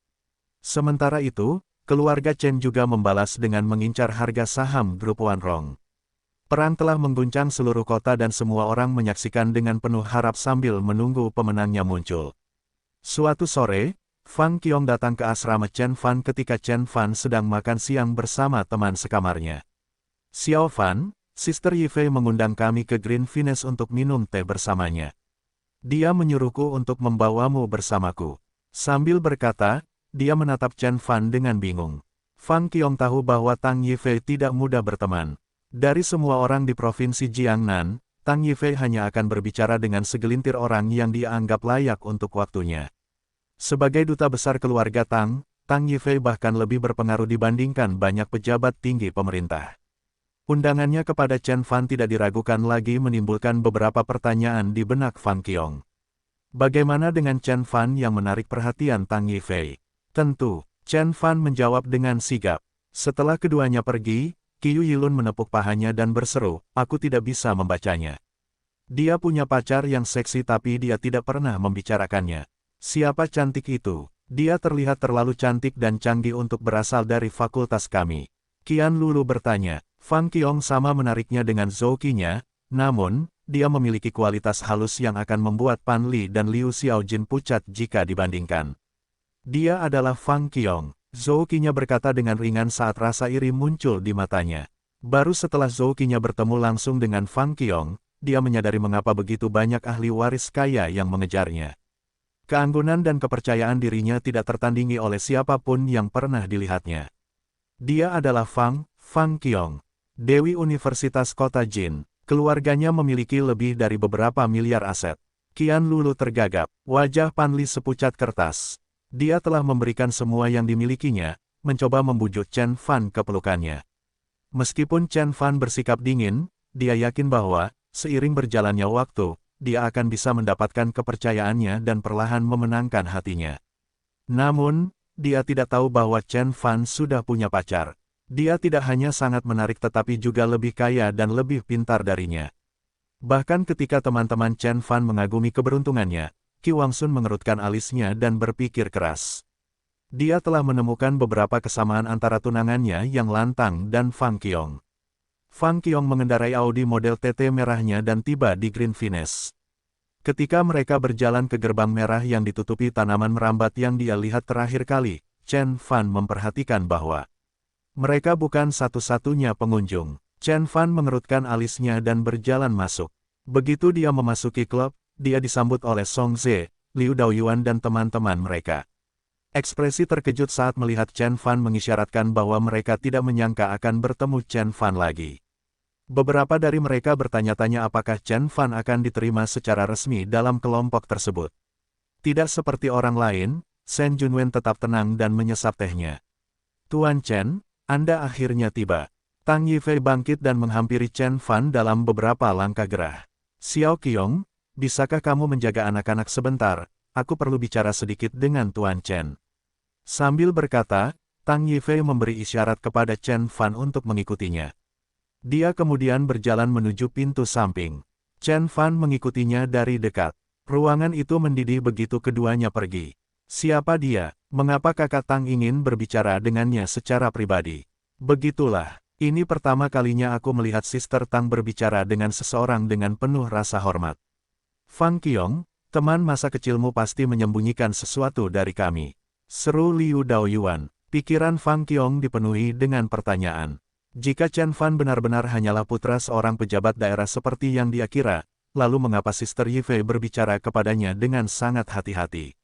Sementara itu, keluarga Chen juga membalas dengan mengincar harga saham grup Wan Rong. Perang telah mengguncang seluruh kota dan semua orang menyaksikan dengan penuh harap sambil menunggu pemenangnya muncul. Suatu sore, Fang Qiong datang ke asrama Chen Fan ketika Chen Fan sedang makan siang bersama teman sekamarnya. Xiao Fan, Sister Yifei mengundang kami ke Green Venus untuk minum teh bersamanya. Dia menyuruhku untuk membawamu bersamaku. Sambil berkata, dia menatap Chen Fan dengan bingung. Fang Qiong tahu bahwa Tang Yifei tidak mudah berteman. Dari semua orang di provinsi Jiangnan, Tang Yifei hanya akan berbicara dengan segelintir orang yang dia anggap layak untuk waktunya. Sebagai duta besar keluarga Tang, Tang Yifei bahkan lebih berpengaruh dibandingkan banyak pejabat tinggi pemerintah. Undangannya kepada Chen Fan tidak diragukan lagi menimbulkan beberapa pertanyaan di benak Fang Qiong. Bagaimana dengan Chen Fan yang menarik perhatian Tang Yifei? Tentu, Chen Fan menjawab dengan sigap. Setelah keduanya pergi, Qiu Yilun menepuk pahanya dan berseru, aku tidak bisa membacanya. Dia punya pacar yang seksi tapi dia tidak pernah membicarakannya. Siapa cantik itu? Dia terlihat terlalu cantik dan canggih untuk berasal dari fakultas kami. Qian Lulu bertanya. Fang Qiong sama menariknya dengan Zhou Qinya, namun, dia memiliki kualitas halus yang akan membuat Pan Li dan Liu Xiaojin pucat jika dibandingkan. Dia adalah Fang Qiong, Zhou Qinya berkata dengan ringan saat rasa iri muncul di matanya. Baru setelah Zhou Qinya bertemu langsung dengan Fang Qiong, dia menyadari mengapa begitu banyak ahli waris kaya yang mengejarnya. Keanggunan dan kepercayaan dirinya tidak tertandingi oleh siapapun yang pernah dilihatnya. Dia adalah Fang Qiong. Dewi Universitas Kota Jin, keluarganya memiliki lebih dari beberapa miliar aset. Qian Lulu tergagap, wajah Pan Li sepucat kertas. Dia telah memberikan semua yang dimilikinya, mencoba membujuk Chen Fan ke pelukannya. Meskipun Chen Fan bersikap dingin, dia yakin bahwa, seiring berjalannya waktu, dia akan bisa mendapatkan kepercayaannya dan perlahan memenangkan hatinya. Namun, dia tidak tahu bahwa Chen Fan sudah punya pacar. Dia tidak hanya sangat menarik tetapi juga lebih kaya dan lebih pintar darinya. Bahkan ketika teman-teman Chen Fan mengagumi keberuntungannya, Qi Wangsun mengerutkan alisnya dan berpikir keras. Dia telah menemukan beberapa kesamaan antara tunangannya yang lantang dan Fang Qiong. Fang Qiong mengendarai Audi model TT merahnya dan tiba di Green Finesse. Ketika mereka berjalan ke gerbang merah yang ditutupi tanaman merambat yang dia lihat terakhir kali, Chen Fan memperhatikan bahwa mereka bukan satu-satunya pengunjung. Chen Fan mengerutkan alisnya dan berjalan masuk. Begitu dia memasuki klub, dia disambut oleh Song Ze, Liu Daoyuan dan teman-teman mereka. Ekspresi terkejut saat melihat Chen Fan mengisyaratkan bahwa mereka tidak menyangka akan bertemu Chen Fan lagi. Beberapa dari mereka bertanya-tanya apakah Chen Fan akan diterima secara resmi dalam kelompok tersebut. Tidak seperti orang lain, Shen Junwen tetap tenang dan menyesap tehnya. Tuan Chen, Anda akhirnya tiba. Tang Yifei bangkit dan menghampiri Chen Fan dalam beberapa langkah gerah. Xiao Qiong, bisakah kamu menjaga anak-anak sebentar? Aku perlu bicara sedikit dengan Tuan Chen. Sambil berkata, Tang Yifei memberi isyarat kepada Chen Fan untuk mengikutinya. Dia kemudian berjalan menuju pintu samping. Chen Fan mengikutinya dari dekat. Ruangan itu mendidih begitu keduanya pergi. Siapa dia? Mengapa kakak Tang ingin berbicara dengannya secara pribadi? Begitulah, ini pertama kalinya aku melihat Sister Tang berbicara dengan seseorang dengan penuh rasa hormat. Fang Qiong, teman masa kecilmu pasti menyembunyikan sesuatu dari kami. Seru Liu Daoyuan. Pikiran Fang Qiong dipenuhi dengan pertanyaan. Jika Chen Fan benar-benar hanyalah putra seorang pejabat daerah seperti yang dia kira, lalu mengapa Sister Yifei berbicara kepadanya dengan sangat hati-hati?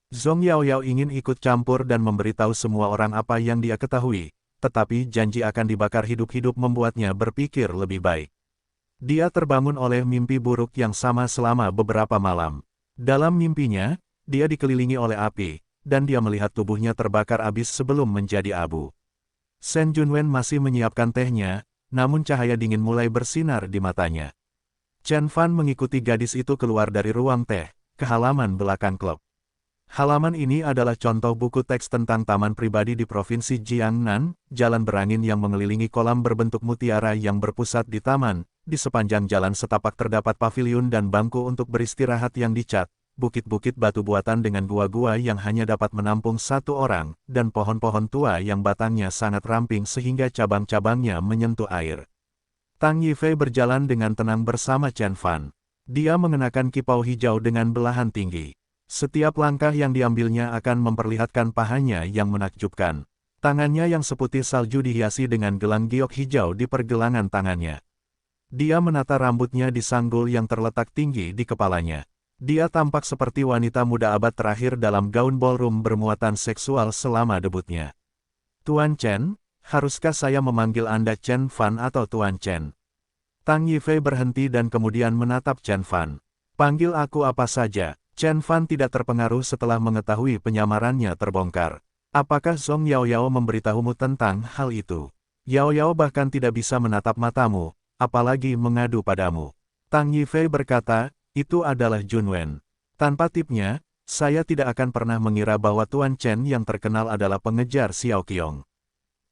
Zhong Yaoyao ingin ikut campur dan memberitahu semua orang apa yang dia ketahui, tetapi janji akan dibakar hidup-hidup membuatnya berpikir lebih baik. Dia terbangun oleh mimpi buruk yang sama selama beberapa malam. Dalam mimpinya, dia dikelilingi oleh api, dan dia melihat tubuhnya terbakar habis sebelum menjadi abu. Shen Junwen masih menyiapkan tehnya, namun cahaya dingin mulai bersinar di matanya. Chen Fan mengikuti gadis itu keluar dari ruang teh, ke halaman belakang klub. Halaman ini adalah contoh buku teks tentang taman pribadi di Provinsi Jiangnan, jalan berangin yang mengelilingi kolam berbentuk mutiara yang berpusat di taman. Di sepanjang jalan setapak terdapat paviliun dan bangku untuk beristirahat yang dicat, bukit-bukit batu buatan dengan gua-gua yang hanya dapat menampung satu orang, dan pohon-pohon tua yang batangnya sangat ramping sehingga cabang-cabangnya menyentuh air. Tang Yifei berjalan dengan tenang bersama Chen Fan. Dia mengenakan kipau hijau dengan belahan tinggi. Setiap langkah yang diambilnya akan memperlihatkan pahanya yang menakjubkan. Tangannya yang seputih salju dihiasi dengan gelang giok hijau di pergelangan tangannya. Dia menata rambutnya di sanggul yang terletak tinggi di kepalanya. Dia tampak seperti wanita muda abad terakhir dalam gaun ballroom bermuatan seksual selama debutnya. Tuan Chen, haruskah saya memanggil Anda Chen Fan atau Tuan Chen? Tang Yifei berhenti dan kemudian menatap Chen Fan. Panggil aku apa saja. Chen Fan tidak terpengaruh setelah mengetahui penyamarannya terbongkar. Apakah Zhong Yaoyao memberitahumu tentang hal itu? Yaoyao bahkan tidak bisa menatap matamu, apalagi mengadu padamu. Tang Yifei berkata, itu adalah Junwen. Tanpa tipnya, saya tidak akan pernah mengira bahwa Tuan Chen yang terkenal adalah pengejar Xiao Qiong.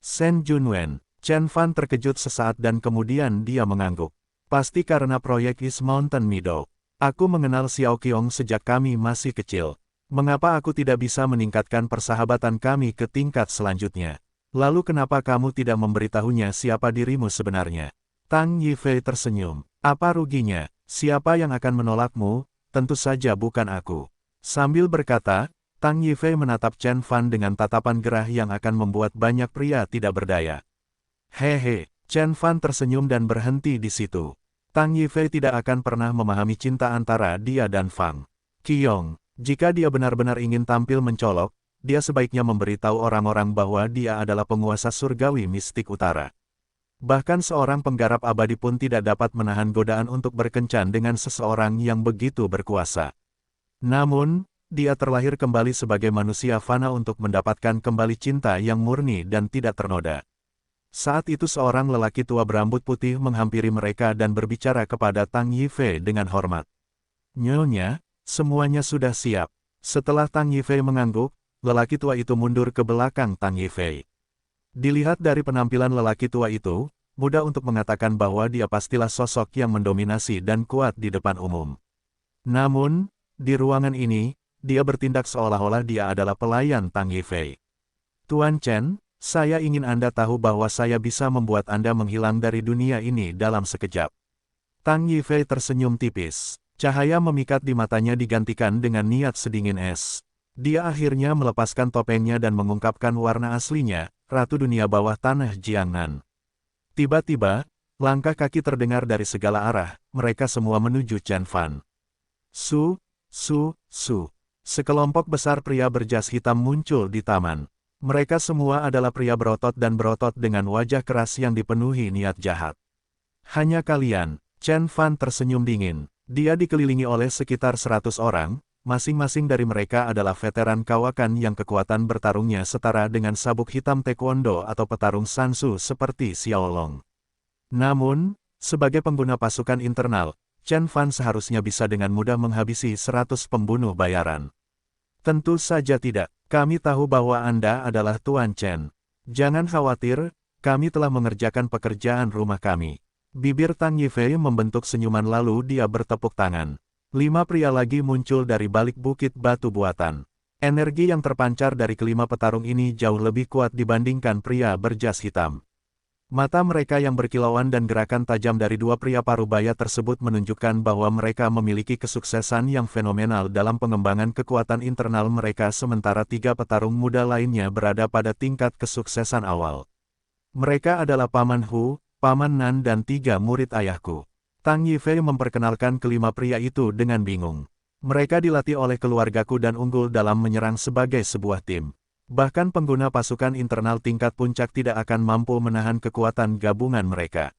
Shen Junwen. Chen Fan terkejut sesaat dan kemudian dia mengangguk. Pasti karena proyek East Mountain Meadow. Aku mengenal Xiao Qiong sejak kami masih kecil. Mengapa aku tidak bisa meningkatkan persahabatan kami ke tingkat selanjutnya? Lalu kenapa kamu tidak memberitahunya siapa dirimu sebenarnya? Tang Yifei tersenyum. Apa ruginya? Siapa yang akan menolakmu? Tentu saja bukan aku. Sambil berkata, Tang Yifei menatap Chen Fan dengan tatapan gerah yang akan membuat banyak pria tidak berdaya. Hehe, Chen Fan tersenyum dan berhenti di situ. Tang Yifei tidak akan pernah memahami cinta antara dia dan Fang Qiong. Jika dia benar-benar ingin tampil mencolok, dia sebaiknya memberitahu orang-orang bahwa dia adalah penguasa surgawi mistik utara. Bahkan seorang penggarap abadi pun tidak dapat menahan godaan untuk berkencan dengan seseorang yang begitu berkuasa. Namun, dia terlahir kembali sebagai manusia fana untuk mendapatkan kembali cinta yang murni dan tidak ternoda. Saat itu seorang lelaki tua berambut putih menghampiri mereka dan berbicara kepada Tang Yifei dengan hormat. Nyonya, semuanya sudah siap. Setelah Tang Yifei mengangguk, lelaki tua itu mundur ke belakang Tang Yifei. Dilihat dari penampilan lelaki tua itu, mudah untuk mengatakan bahwa dia pastilah sosok yang mendominasi dan kuat di depan umum. Namun, di ruangan ini, dia bertindak seolah-olah dia adalah pelayan Tang Yifei. Tuan Chen, saya ingin Anda tahu bahwa saya bisa membuat Anda menghilang dari dunia ini dalam sekejap. Tang Yifei tersenyum tipis. Cahaya memikat di matanya digantikan dengan niat sedingin es. Dia akhirnya melepaskan topengnya dan mengungkapkan warna aslinya, Ratu Dunia Bawah Tanah Jiangnan. Tiba-tiba, langkah kaki terdengar dari segala arah, mereka semua menuju Chen Fan. Su. Sekelompok besar pria berjas hitam muncul di taman. Mereka semua adalah pria berotot dan berotot dengan wajah keras yang dipenuhi niat jahat. Hanya kalian, Chen Fan tersenyum dingin. Dia dikelilingi oleh sekitar 100 orang, masing-masing dari mereka adalah veteran kawakan yang kekuatan bertarungnya setara dengan sabuk hitam taekwondo atau petarung sansu seperti Xiaolong. Namun, sebagai pengguna pasukan internal, Chen Fan seharusnya bisa dengan mudah menghabisi 100 pembunuh bayaran. Tentu saja tidak, kami tahu bahwa Anda adalah Tuan Chen. Jangan khawatir, kami telah mengerjakan pekerjaan rumah kami. Bibir Tang Yifei membentuk senyuman lalu dia bertepuk tangan. 5 pria lagi muncul dari balik bukit batu buatan. Energi yang terpancar dari kelima petarung ini jauh lebih kuat dibandingkan pria berjas hitam. Mata mereka yang berkilauan dan gerakan tajam dari 2 pria parubaya tersebut menunjukkan bahwa mereka memiliki kesuksesan yang fenomenal dalam pengembangan kekuatan internal mereka sementara 3 petarung muda lainnya berada pada tingkat kesuksesan awal. Mereka adalah Paman Hu, Paman Nan dan 3 murid ayahku. Tang Yifei memperkenalkan kelima pria itu dengan bingung. Mereka dilatih oleh keluargaku dan unggul dalam menyerang sebagai sebuah tim. Bahkan pengguna pasukan internal tingkat puncak tidak akan mampu menahan kekuatan gabungan mereka.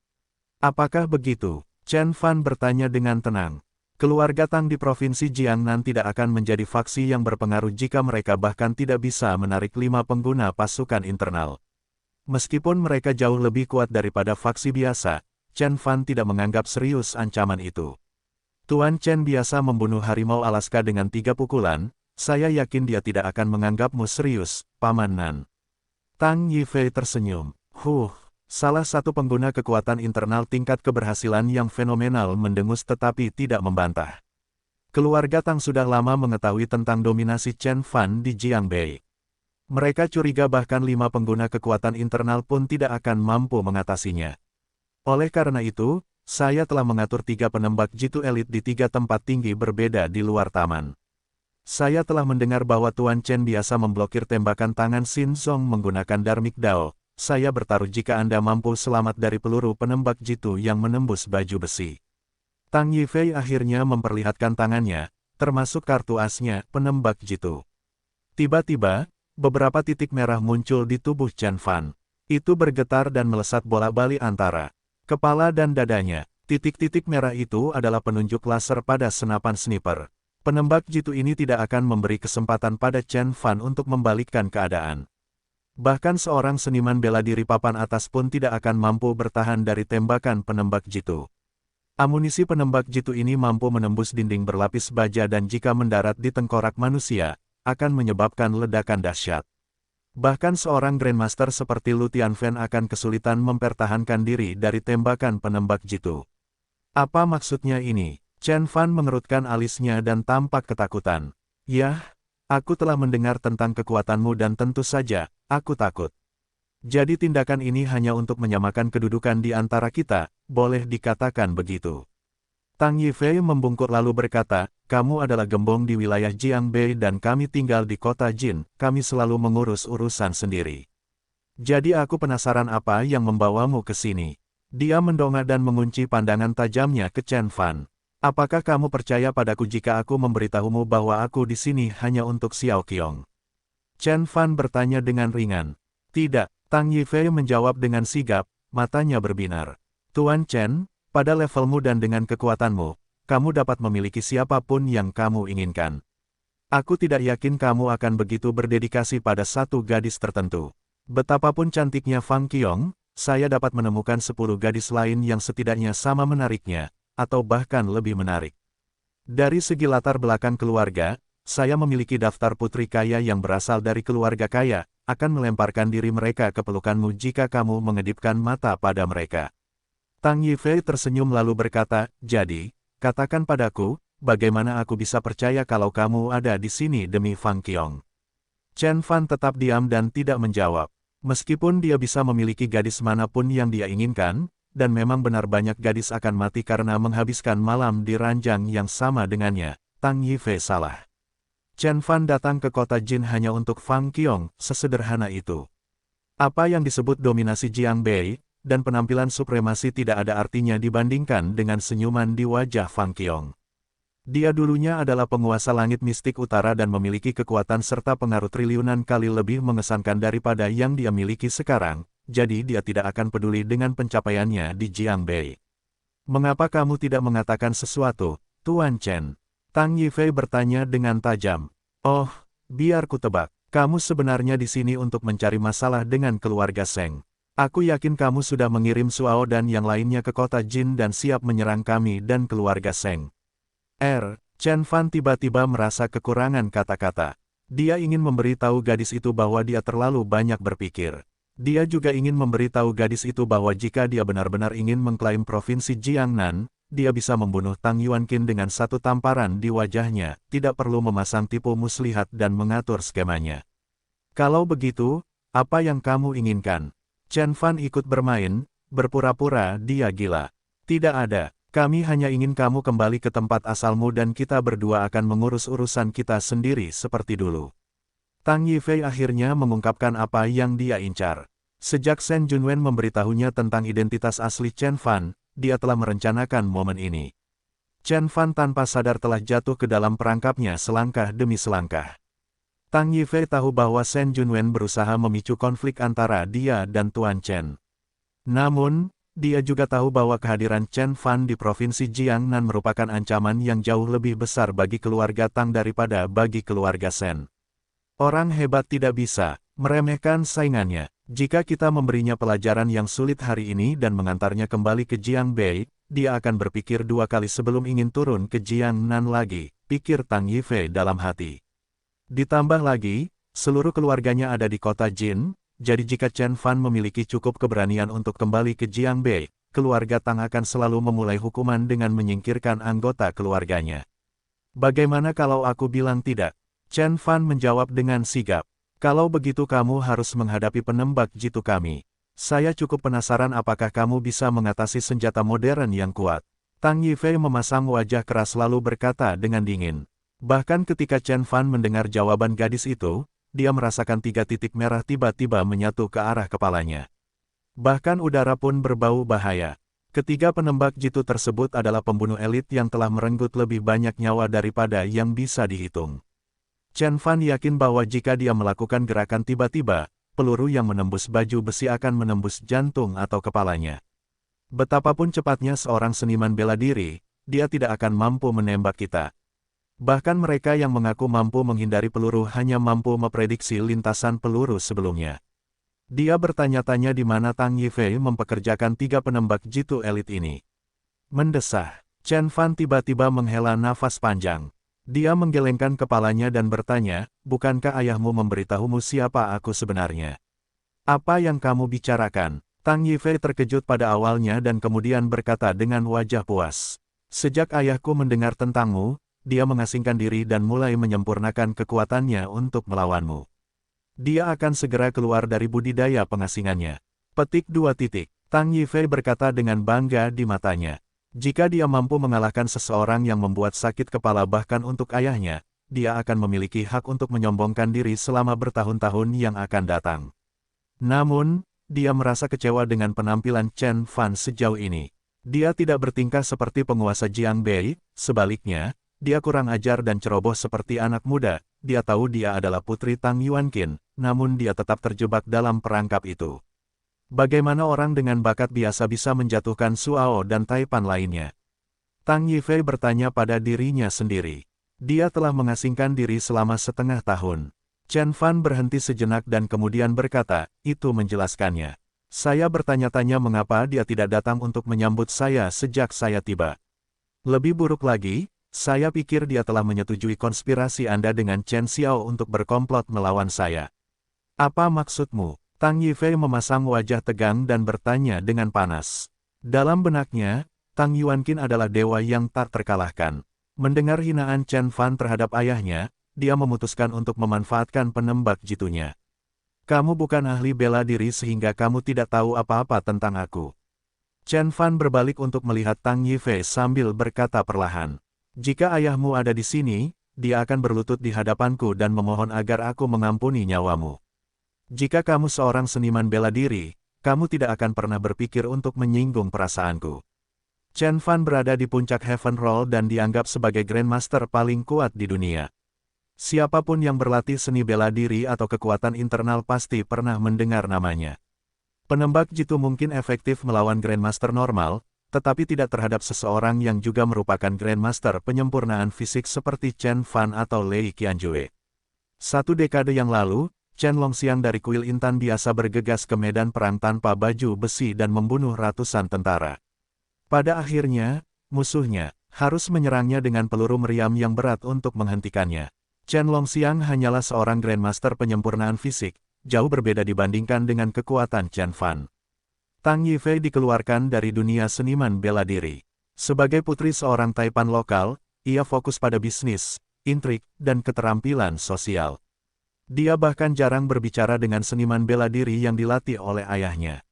Apakah begitu? Chen Fan bertanya dengan tenang. Keluarga Tang di Provinsi Jiangnan tidak akan menjadi faksi yang berpengaruh jika mereka bahkan tidak bisa menarik 5 pengguna pasukan internal. Meskipun mereka jauh lebih kuat daripada faksi biasa, Chen Fan tidak menganggap serius ancaman itu. Tuan Chen biasa membunuh harimau Alaska dengan 3 pukulan, saya yakin dia tidak akan menganggapmu serius, Paman Nan. Tang Yifei tersenyum. Salah satu pengguna kekuatan internal tingkat keberhasilan yang fenomenal mendengus tetapi tidak membantah. Keluarga Tang sudah lama mengetahui tentang dominasi Chen Fan di Jiangbei. Mereka curiga bahkan 5 pengguna kekuatan internal pun tidak akan mampu mengatasinya. Oleh karena itu, saya telah mengatur 3 penembak jitu elit di 3 tempat tinggi berbeda di luar taman. Saya telah mendengar bahwa Tuan Chen biasa memblokir tembakan tangan Xin Zong menggunakan Dharmic Dao. Saya bertaruh jika Anda mampu selamat dari peluru penembak jitu yang menembus baju besi. Tang Yifei akhirnya memperlihatkan tangannya, termasuk kartu asnya, penembak jitu. Tiba-tiba, beberapa titik merah muncul di tubuh Chen Fan. Itu bergetar dan melesat bola-balik antara kepala dan dadanya. Titik-titik merah itu adalah penunjuk laser pada senapan sniper. Penembak jitu ini tidak akan memberi kesempatan pada Chen Fan untuk membalikkan keadaan. Bahkan seorang seniman bela diri papan atas pun tidak akan mampu bertahan dari tembakan penembak jitu. Amunisi penembak jitu ini mampu menembus dinding berlapis baja dan jika mendarat di tengkorak manusia, akan menyebabkan ledakan dahsyat. Bahkan seorang Grandmaster seperti Lu Tianfen akan kesulitan mempertahankan diri dari tembakan penembak jitu. Apa maksudnya ini? Chen Fan mengerutkan alisnya dan tampak ketakutan. Yah, aku telah mendengar tentang kekuatanmu dan tentu saja, aku takut. Jadi tindakan ini hanya untuk menyamakan kedudukan di antara kita, boleh dikatakan begitu. Tang Yifei membungkuk lalu berkata, kamu adalah gembong di wilayah Jiangbei dan kami tinggal di kota Jin, kami selalu mengurus urusan sendiri. Jadi aku penasaran apa yang membawamu ke sini. Dia mendongak dan mengunci pandangan tajamnya ke Chen Fan. Apakah kamu percaya padaku jika aku memberitahumu bahwa aku di sini hanya untuk Xiao Qiong? Chen Fan bertanya dengan ringan. Tidak, Tang Yifei menjawab dengan sigap, matanya berbinar. Tuan Chen, pada levelmu dan dengan kekuatanmu, kamu dapat memiliki siapapun yang kamu inginkan. Aku tidak yakin kamu akan begitu berdedikasi pada satu gadis tertentu. Betapapun cantiknya Fang Qiong, saya dapat menemukan 10 gadis lain yang setidaknya sama menariknya, atau bahkan lebih menarik. Dari segi latar belakang keluarga, saya memiliki daftar putri kaya yang berasal dari keluarga kaya, akan melemparkan diri mereka ke pelukanmu jika kamu mengedipkan mata pada mereka. Tang Yifei tersenyum lalu berkata, jadi, katakan padaku, bagaimana aku bisa percaya kalau kamu ada di sini demi Fang Qiong? Chen Fan tetap diam dan tidak menjawab. Meskipun dia bisa memiliki gadis manapun yang dia inginkan, dan memang benar banyak gadis akan mati karena menghabiskan malam di ranjang yang sama dengannya, Tang Yifei salah. Chen Fan datang ke kota Jin hanya untuk Fang Qiong, sesederhana itu. Apa yang disebut dominasi Jiang Bei, dan penampilan supremasi tidak ada artinya dibandingkan dengan senyuman di wajah Fang Qiong. Dia dulunya adalah penguasa langit mistik utara dan memiliki kekuatan serta pengaruh triliunan kali lebih mengesankan daripada yang dia miliki sekarang, jadi dia tidak akan peduli dengan pencapaiannya di Jiang Bei. Mengapa kamu tidak mengatakan sesuatu, Tuan Chen? Tang Yifei bertanya dengan tajam. Oh, biar ku tebak, kamu sebenarnya di sini untuk mencari masalah dengan keluarga Seng. Aku yakin kamu sudah mengirim Suao dan yang lainnya ke kota Jin dan siap menyerang kami dan keluarga Seng. Chen Fan tiba-tiba merasa kekurangan kata-kata. Dia ingin memberitahu gadis itu bahwa dia terlalu banyak berpikir. Dia juga ingin memberitahu gadis itu bahwa jika dia benar-benar ingin mengklaim provinsi Jiangnan, dia bisa membunuh Tang Yuanqin dengan satu tamparan di wajahnya, tidak perlu memasang tipu muslihat dan mengatur skemanya. Kalau begitu, apa yang kamu inginkan? Chen Fan ikut bermain, berpura-pura dia gila. Tidak ada, kami hanya ingin kamu kembali ke tempat asalmu dan kita berdua akan mengurus urusan kita sendiri seperti dulu. Tang Yifei akhirnya mengungkapkan apa yang dia incar. Sejak Shen Junwen memberitahunya tentang identitas asli Chen Fan, dia telah merencanakan momen ini. Chen Fan tanpa sadar telah jatuh ke dalam perangkapnya selangkah demi selangkah. Tang Yifei tahu bahwa Shen Junwen berusaha memicu konflik antara dia dan Tuan Chen. Namun, dia juga tahu bahwa kehadiran Chen Fan di Provinsi Jiangnan merupakan ancaman yang jauh lebih besar bagi keluarga Tang daripada bagi keluarga Shen. Orang hebat tidak bisa meremehkan saingannya. Jika kita memberinya pelajaran yang sulit hari ini dan mengantarnya kembali ke Jiang Bei, dia akan berpikir dua kali sebelum ingin turun ke Jiangnan lagi, pikir Tang Yifei dalam hati. Ditambah lagi, seluruh keluarganya ada di kota Jin, jadi jika Chen Fan memiliki cukup keberanian untuk kembali ke Jiang Bei, keluarga Tang akan selalu memulai hukuman dengan menyingkirkan anggota keluarganya. Bagaimana kalau aku bilang tidak? Chen Fan menjawab dengan sigap. Kalau begitu kamu harus menghadapi penembak jitu kami. Saya cukup penasaran apakah kamu bisa mengatasi senjata modern yang kuat. Tang Yifei memasang wajah keras lalu berkata dengan dingin. Bahkan ketika Chen Fan mendengar jawaban gadis itu, dia merasakan 3 titik merah tiba-tiba menyatu ke arah kepalanya. Bahkan udara pun berbau bahaya. Ketiga penembak jitu tersebut adalah pembunuh elit yang telah merenggut lebih banyak nyawa daripada yang bisa dihitung. Chen Fan yakin bahwa jika dia melakukan gerakan tiba-tiba, peluru yang menembus baju besi akan menembus jantung atau kepalanya. Betapapun cepatnya seorang seniman bela diri, dia tidak akan mampu menembak kita. Bahkan mereka yang mengaku mampu menghindari peluru hanya mampu memprediksi lintasan peluru sebelumnya. Dia bertanya-tanya di mana Tang Yifei mempekerjakan 3 penembak jitu elit ini. Mendesah, Chen Fan tiba-tiba menghela nafas panjang. Dia menggelengkan kepalanya dan bertanya, bukankah ayahmu memberitahumu siapa aku sebenarnya? Apa yang kamu bicarakan? Tang Yifei terkejut pada awalnya dan kemudian berkata dengan wajah puas. Sejak ayahku mendengar tentangmu, dia mengasingkan diri dan mulai menyempurnakan kekuatannya untuk melawanmu. Dia akan segera keluar dari budidaya pengasingannya. Petik 2 titik. Tang Yifei berkata dengan bangga di matanya. Jika dia mampu mengalahkan seseorang yang membuat sakit kepala bahkan untuk ayahnya, dia akan memiliki hak untuk menyombongkan diri selama bertahun-tahun yang akan datang. Namun, dia merasa kecewa dengan penampilan Chen Fan sejauh ini. Dia tidak bertingkah seperti penguasa Jiang Bei, sebaliknya, dia kurang ajar dan ceroboh seperti anak muda. Dia tahu dia adalah putri Tang Yuanqin, namun dia tetap terjebak dalam perangkap itu. Bagaimana orang dengan bakat biasa bisa menjatuhkan Suao dan Taipan lainnya? Tang Yifei bertanya pada dirinya sendiri. Dia telah mengasingkan diri selama setengah tahun. Chen Fan berhenti sejenak dan kemudian berkata, itu menjelaskannya. Saya bertanya-tanya mengapa dia tidak datang untuk menyambut saya sejak saya tiba. Lebih buruk lagi, Saya pikir dia telah menyetujui konspirasi Anda dengan Chen Xiao untuk berkomplot melawan saya. Apa maksudmu? Tang Yifei memasang wajah tegang dan bertanya dengan panas. Dalam benaknya, Tang Yuanqin adalah dewa yang tak terkalahkan. Mendengar hinaan Chen Fan terhadap ayahnya, dia memutuskan untuk memanfaatkan penembak jitunya. Kamu bukan ahli bela diri sehingga kamu tidak tahu apa-apa tentang aku. Chen Fan berbalik untuk melihat Tang Yifei sambil berkata perlahan. Jika ayahmu ada di sini, dia akan berlutut di hadapanku dan memohon agar aku mengampuni nyawamu. Jika kamu seorang seniman bela diri, kamu tidak akan pernah berpikir untuk menyinggung perasaanku. Chen Fan berada di puncak Heaven Roll dan dianggap sebagai Grandmaster paling kuat di dunia. Siapapun yang berlatih seni bela diri atau kekuatan internal pasti pernah mendengar namanya. Penembak jitu mungkin efektif melawan Grandmaster normal, tetapi tidak terhadap seseorang yang juga merupakan Grandmaster penyempurnaan fisik seperti Chen Fan atau Lei Qianjue. 1 dekade yang lalu, Chen Longxiang dari kuil Intan biasa bergegas ke medan perang tanpa baju besi dan membunuh ratusan tentara. Pada akhirnya, musuhnya harus menyerangnya dengan peluru meriam yang berat untuk menghentikannya. Chen Longxiang hanyalah seorang Grandmaster penyempurnaan fisik, jauh berbeda dibandingkan dengan kekuatan Chen Fan. Tang Yifei dikeluarkan dari dunia seniman bela diri. Sebagai putri seorang taipan lokal, ia fokus pada bisnis, intrik, dan keterampilan sosial. Dia bahkan jarang berbicara dengan seniman bela diri yang dilatih oleh ayahnya.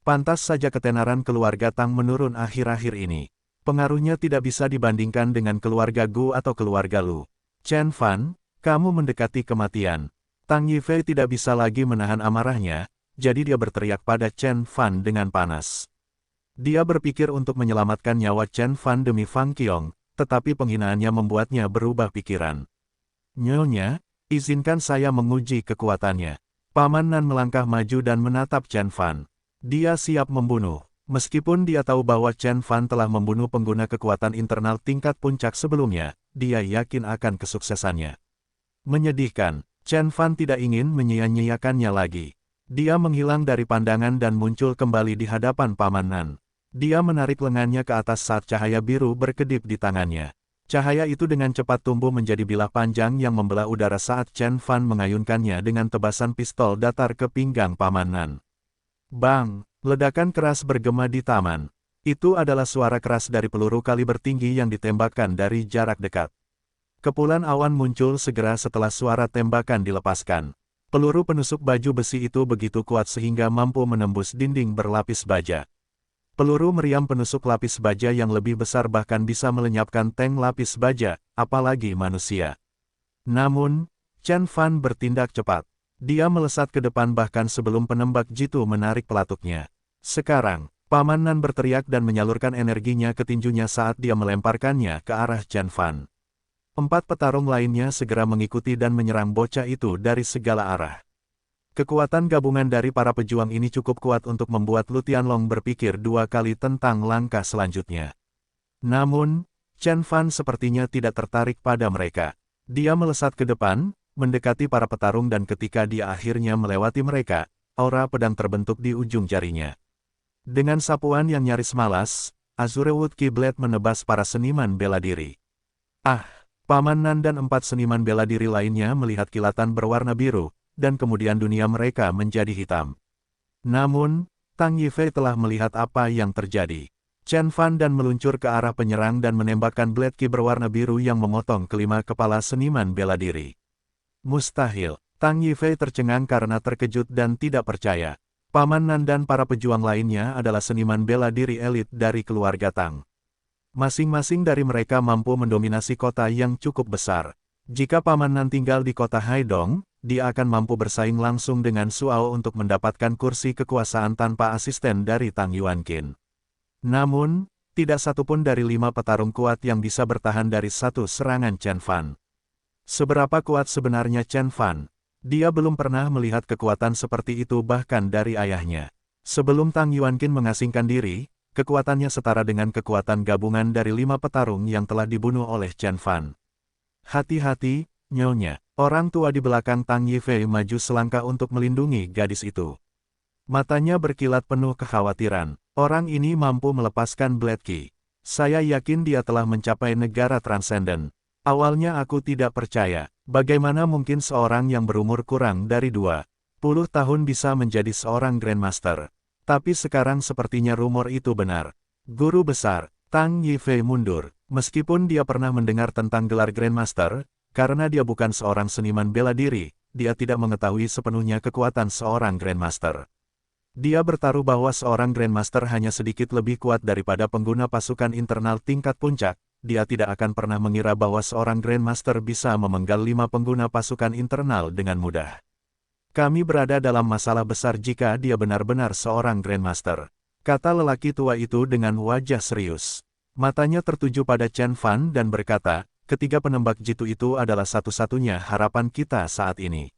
Pantas saja ketenaran keluarga Tang menurun akhir-akhir ini. Pengaruhnya tidak bisa dibandingkan dengan keluarga Gu atau keluarga Lu. Chen Fan, kamu mendekati kematian. Tang Yifei tidak bisa lagi menahan amarahnya, jadi dia berteriak pada Chen Fan dengan panas. Dia berpikir untuk menyelamatkan nyawa Chen Fan demi Fang Qiong, tetapi penghinaannya membuatnya berubah pikiran. Nyonya, izinkan saya menguji kekuatannya. Paman Nan melangkah maju dan menatap Chen Fan. Dia siap membunuh. Meskipun dia tahu bahwa Chen Fan telah membunuh pengguna kekuatan internal tingkat puncak sebelumnya, dia yakin akan kesuksesannya. Menyedihkan, Chen Fan tidak ingin menyia-nyiakannya lagi. Dia menghilang dari pandangan dan muncul kembali di hadapan Paman Nan. Dia menarik lengannya ke atas saat cahaya biru berkedip di tangannya. Cahaya itu dengan cepat tumbuh menjadi bilah panjang yang membelah udara saat Chen Fan mengayunkannya dengan tebasan pistol datar ke pinggang Paman Nan. Bang! Ledakan keras bergema di taman. Itu adalah suara keras dari peluru kaliber tinggi yang ditembakkan dari jarak dekat. Kepulan awan muncul segera setelah suara tembakan dilepaskan. Peluru penusuk baju besi itu begitu kuat sehingga mampu menembus dinding berlapis baja. Peluru meriam penusuk lapis baja yang lebih besar bahkan bisa melenyapkan tank lapis baja, apalagi manusia. Namun, Chen Fan bertindak cepat. Dia melesat ke depan bahkan sebelum penembak jitu menarik pelatuknya. Sekarang, Paman Nan berteriak dan menyalurkan energinya ke tinjunya saat dia melemparkannya ke arah Chen Fan. 4 petarung lainnya segera mengikuti dan menyerang bocah itu dari segala arah. Kekuatan gabungan dari para pejuang ini cukup kuat untuk membuat Lu Tianlong berpikir 2 kali tentang langkah selanjutnya. Namun, Chen Fan sepertinya tidak tertarik pada mereka. Dia melesat ke depan, mendekati para petarung dan ketika dia akhirnya melewati mereka, aura pedang terbentuk di ujung jarinya. Dengan sapuan yang nyaris malas, Azurewood Keyblade menebas para seniman bela diri. Ah! Paman Nan dan 4 seniman bela diri lainnya melihat kilatan berwarna biru, dan kemudian dunia mereka menjadi hitam. Namun, Tang Yifei telah melihat apa yang terjadi. Chen Fan dan meluncur ke arah penyerang dan menembakkan blade ki berwarna biru yang memotong kelima kepala seniman bela diri. Mustahil. Tang Yifei tercengang karena terkejut dan tidak percaya. Paman Nan dan para pejuang lainnya adalah seniman bela diri elit dari keluarga Tang. Masing-masing dari mereka mampu mendominasi kota yang cukup besar. Jika Paman Nan tinggal di kota Haidong, dia akan mampu bersaing langsung dengan Suao untuk mendapatkan kursi kekuasaan tanpa asisten dari Tang Yuanqin. Namun, tidak satupun dari 5 petarung kuat yang bisa bertahan dari satu serangan Chen Fan. Seberapa kuat sebenarnya Chen Fan? Dia belum pernah melihat kekuatan seperti itu bahkan dari ayahnya. Sebelum Tang Yuanqin mengasingkan diri, kekuatannya setara dengan kekuatan gabungan dari 5 petarung yang telah dibunuh oleh Chen Fan. Hati-hati, Nyonya. Orang tua di belakang Tang Yifei maju selangkah untuk melindungi gadis itu. Matanya berkilat penuh kekhawatiran. Orang ini mampu melepaskan blade ki. Saya yakin dia telah mencapai negara transenden. Awalnya aku tidak percaya, bagaimana mungkin seorang yang berumur kurang dari 20 tahun bisa menjadi seorang Grandmaster. Tapi sekarang sepertinya rumor itu benar. Guru besar, Tang Yifei mundur, meskipun dia pernah mendengar tentang gelar Grandmaster, karena dia bukan seorang seniman bela diri, dia tidak mengetahui sepenuhnya kekuatan seorang Grandmaster. Dia bertaruh bahwa seorang Grandmaster hanya sedikit lebih kuat daripada pengguna pasukan internal tingkat puncak. Dia tidak akan pernah mengira bahwa seorang Grandmaster bisa memenggal 5 pengguna pasukan internal dengan mudah. Kami berada dalam masalah besar jika dia benar-benar seorang Grandmaster, kata lelaki tua itu dengan wajah serius. Matanya tertuju pada Chen Fan dan berkata, ketiga penembak jitu itu adalah satu-satunya harapan kita saat ini.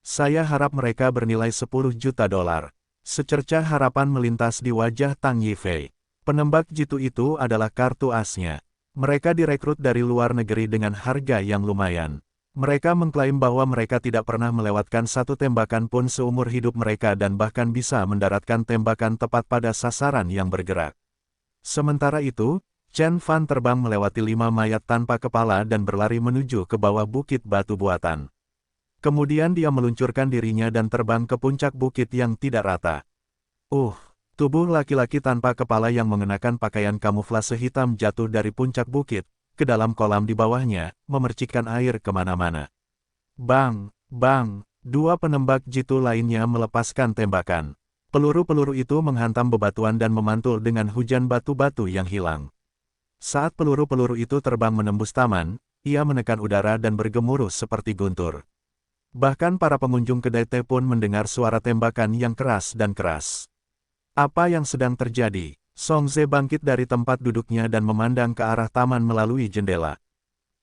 Saya harap mereka bernilai 10 juta dolar. Secercah harapan melintas di wajah Tang Yifei. Penembak jitu itu adalah kartu asnya. Mereka direkrut dari luar negeri dengan harga yang lumayan. Mereka mengklaim bahwa mereka tidak pernah melewatkan satu tembakan pun seumur hidup mereka dan bahkan bisa mendaratkan tembakan tepat pada sasaran yang bergerak. Sementara itu, Chen Fan terbang melewati 5 mayat tanpa kepala dan berlari menuju ke bawah bukit batu buatan. Kemudian dia meluncurkan dirinya dan terbang ke puncak bukit yang tidak rata. Tubuh laki-laki tanpa kepala yang mengenakan pakaian kamuflase hitam jatuh dari puncak bukit, ke dalam kolam di bawahnya, memercikkan air kemana-mana. Bang, bang, dua penembak jitu lainnya melepaskan tembakan. Peluru-peluru itu menghantam bebatuan dan memantul dengan hujan batu-batu yang hilang. Saat peluru-peluru itu terbang menembus taman, ia menekan udara dan bergemuruh seperti guntur. Bahkan para pengunjung kedai teh pun mendengar suara tembakan yang keras dan keras. Apa yang sedang terjadi? Song Ze bangkit dari tempat duduknya dan memandang ke arah taman melalui jendela.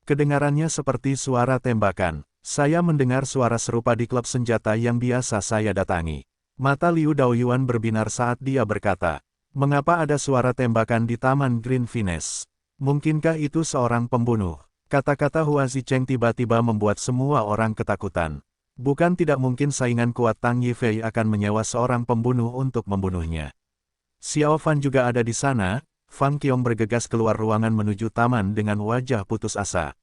Kedengarannya seperti suara tembakan. Saya mendengar suara serupa di klub senjata yang biasa saya datangi. Mata Liu Daoyuan berbinar saat dia berkata, mengapa ada suara tembakan di Taman Green Finesse? Mungkinkah itu seorang pembunuh? Kata-kata Hua Zicheng tiba-tiba membuat semua orang ketakutan. Bukan tidak mungkin saingan kuat Tang Yifei akan menyewa seorang pembunuh untuk membunuhnya. Xiao Fan juga ada di sana. Fang Qiong bergegas keluar ruangan menuju taman dengan wajah putus asa.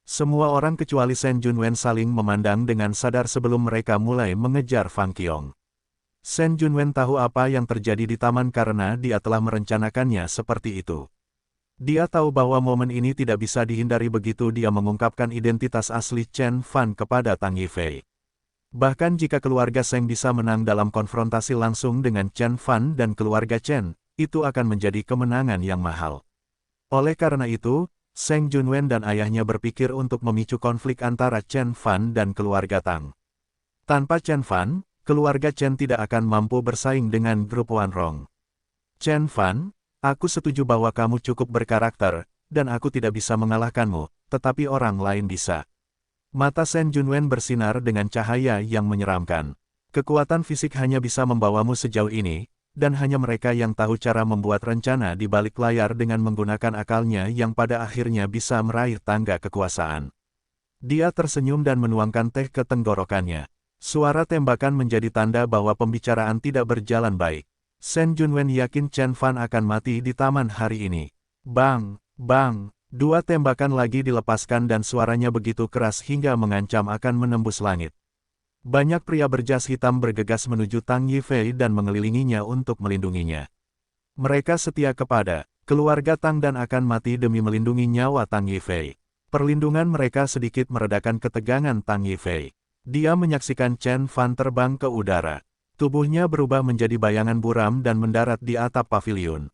Semua orang kecuali Shen Junwen saling memandang dengan sadar sebelum mereka mulai mengejar Fang Qiong. Shen Junwen tahu apa yang terjadi di taman karena dia telah merencanakannya seperti itu. Dia tahu bahwa momen ini tidak bisa dihindari begitu dia mengungkapkan identitas asli Chen Fan kepada Tang Yifei. Bahkan jika keluarga Seng bisa menang dalam konfrontasi langsung dengan Chen Fan dan keluarga Chen, itu akan menjadi kemenangan yang mahal. Oleh karena itu, Seng Junwen dan ayahnya berpikir untuk memicu konflik antara Chen Fan dan keluarga Tang. Tanpa Chen Fan, keluarga Chen tidak akan mampu bersaing dengan grup Wanrong. Chen Fan, aku setuju bahwa kamu cukup berkarakter, dan aku tidak bisa mengalahkanmu, tetapi orang lain bisa. Mata Shen Junwen bersinar dengan cahaya yang menyeramkan. Kekuatan fisik hanya bisa membawamu sejauh ini, dan hanya mereka yang tahu cara membuat rencana di balik layar dengan menggunakan akalnya yang pada akhirnya bisa meraih tangga kekuasaan. Dia tersenyum dan menuangkan teh ke tenggorokannya. Suara tembakan menjadi tanda bahwa pembicaraan tidak berjalan baik. Shen Junwen yakin Chen Fan akan mati di taman hari ini. Bang, bang, dua tembakan lagi dilepaskan dan suaranya begitu keras hingga mengancam akan menembus langit. Banyak pria berjas hitam bergegas menuju Tang Yifei dan mengelilinginya untuk melindunginya. Mereka setia kepada keluarga Tang dan akan mati demi melindungi nyawa Tang Yifei. Perlindungan mereka sedikit meredakan ketegangan Tang Yifei. Dia menyaksikan Chen Fan terbang ke udara. Tubuhnya berubah menjadi bayangan buram dan mendarat di atap pavilion.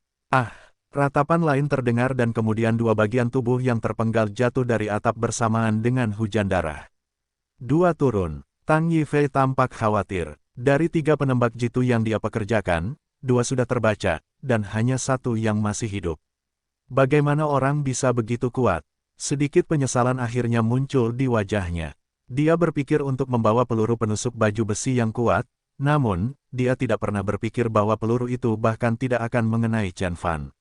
Ratapan lain terdengar dan kemudian dua bagian tubuh yang terpenggal jatuh dari atap bersamaan dengan hujan darah. Dua turun. Tang Yifei tampak khawatir. Dari 3 penembak jitu yang dia pekerjakan, 2 sudah terbaca, dan hanya 1 yang masih hidup. Bagaimana orang bisa begitu kuat? Sedikit penyesalan akhirnya muncul di wajahnya. Dia berpikir untuk membawa peluru penusuk baju besi yang kuat, namun, dia tidak pernah berpikir bahwa peluru itu bahkan tidak akan mengenai Chen Fan.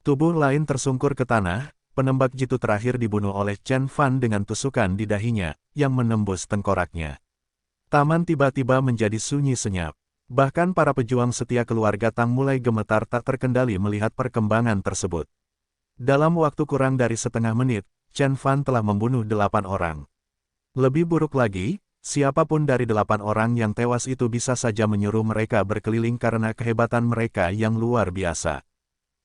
Tubuh lain tersungkur ke tanah, penembak jitu terakhir dibunuh oleh Chen Fan dengan tusukan di dahinya, yang menembus tengkoraknya. Taman tiba-tiba menjadi sunyi senyap. Bahkan para pejuang setia keluarga Tang mulai gemetar tak terkendali melihat perkembangan tersebut. Dalam waktu kurang dari setengah menit, Chen Fan telah membunuh 8 orang. Lebih buruk lagi, siapapun dari 8 orang yang tewas itu bisa saja menyuruh mereka berkeliling karena kehebatan mereka yang luar biasa.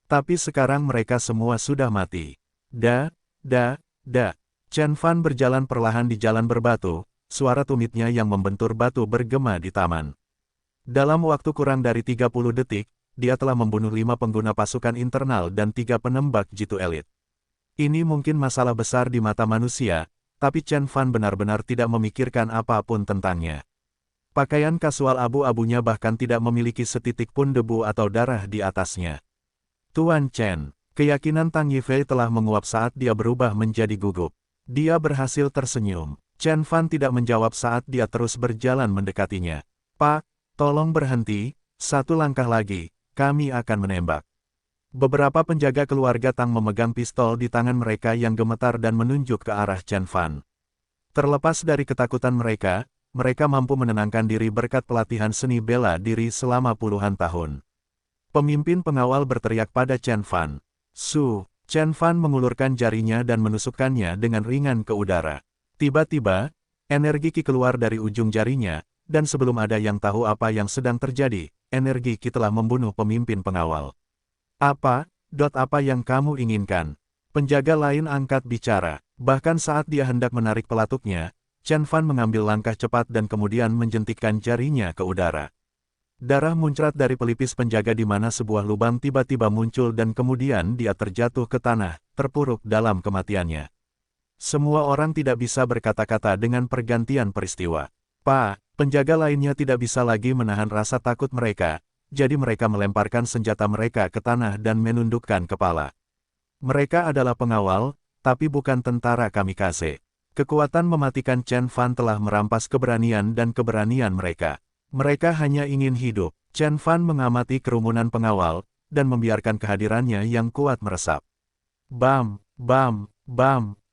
Tapi sekarang mereka semua sudah mati. Da. Chen Fan berjalan perlahan di jalan berbatu, suara tumitnya yang membentur batu bergema di taman. Dalam waktu kurang dari 30 detik, dia telah membunuh 5 pengguna pasukan internal dan 3 penembak jitu elit. Ini mungkin masalah besar di mata manusia, tapi Chen Fan benar-benar tidak memikirkan apapun tentangnya. Pakaian kasual abu-abunya bahkan tidak memiliki setitik pun debu atau darah di atasnya. Tuan Chen, keyakinan Tang Yifei telah menguap saat dia berubah menjadi gugup. Dia berhasil tersenyum. Chen Fan tidak menjawab saat dia terus berjalan mendekatinya. Pak, tolong berhenti, 1 langkah lagi, kami akan menembak. Beberapa penjaga keluarga Tang memegang pistol di tangan mereka yang gemetar dan menunjuk ke arah Chen Fan. Terlepas dari ketakutan mereka mampu menenangkan diri berkat pelatihan seni bela diri selama puluhan tahun. Pemimpin pengawal berteriak pada Chen Fan. Chen Fan mengulurkan jarinya dan menusukkannya dengan ringan ke udara. Tiba-tiba, energi Qi keluar dari ujung jarinya, dan sebelum ada yang tahu apa yang sedang terjadi, energi Qi telah membunuh pemimpin pengawal. Apa yang kamu inginkan? Penjaga lain angkat bicara. Bahkan saat dia hendak menarik pelatuknya, Chen Fan mengambil langkah cepat dan kemudian menjentikkan jarinya ke udara. Darah muncrat dari pelipis penjaga di mana sebuah lubang tiba-tiba muncul dan kemudian dia terjatuh ke tanah, terpuruk dalam kematiannya. Semua orang tidak bisa berkata-kata dengan pergantian peristiwa. Penjaga lainnya tidak bisa lagi menahan rasa takut mereka, jadi mereka melemparkan senjata mereka ke tanah dan menundukkan kepala. Mereka adalah pengawal, tapi bukan tentara kamikaze. Kekuatan mematikan Chen Fan telah merampas keberanian dan keberanian mereka. Mereka hanya ingin hidup. Chen Fan mengamati kerumunan pengawal, dan membiarkan kehadirannya yang kuat meresap. Bam!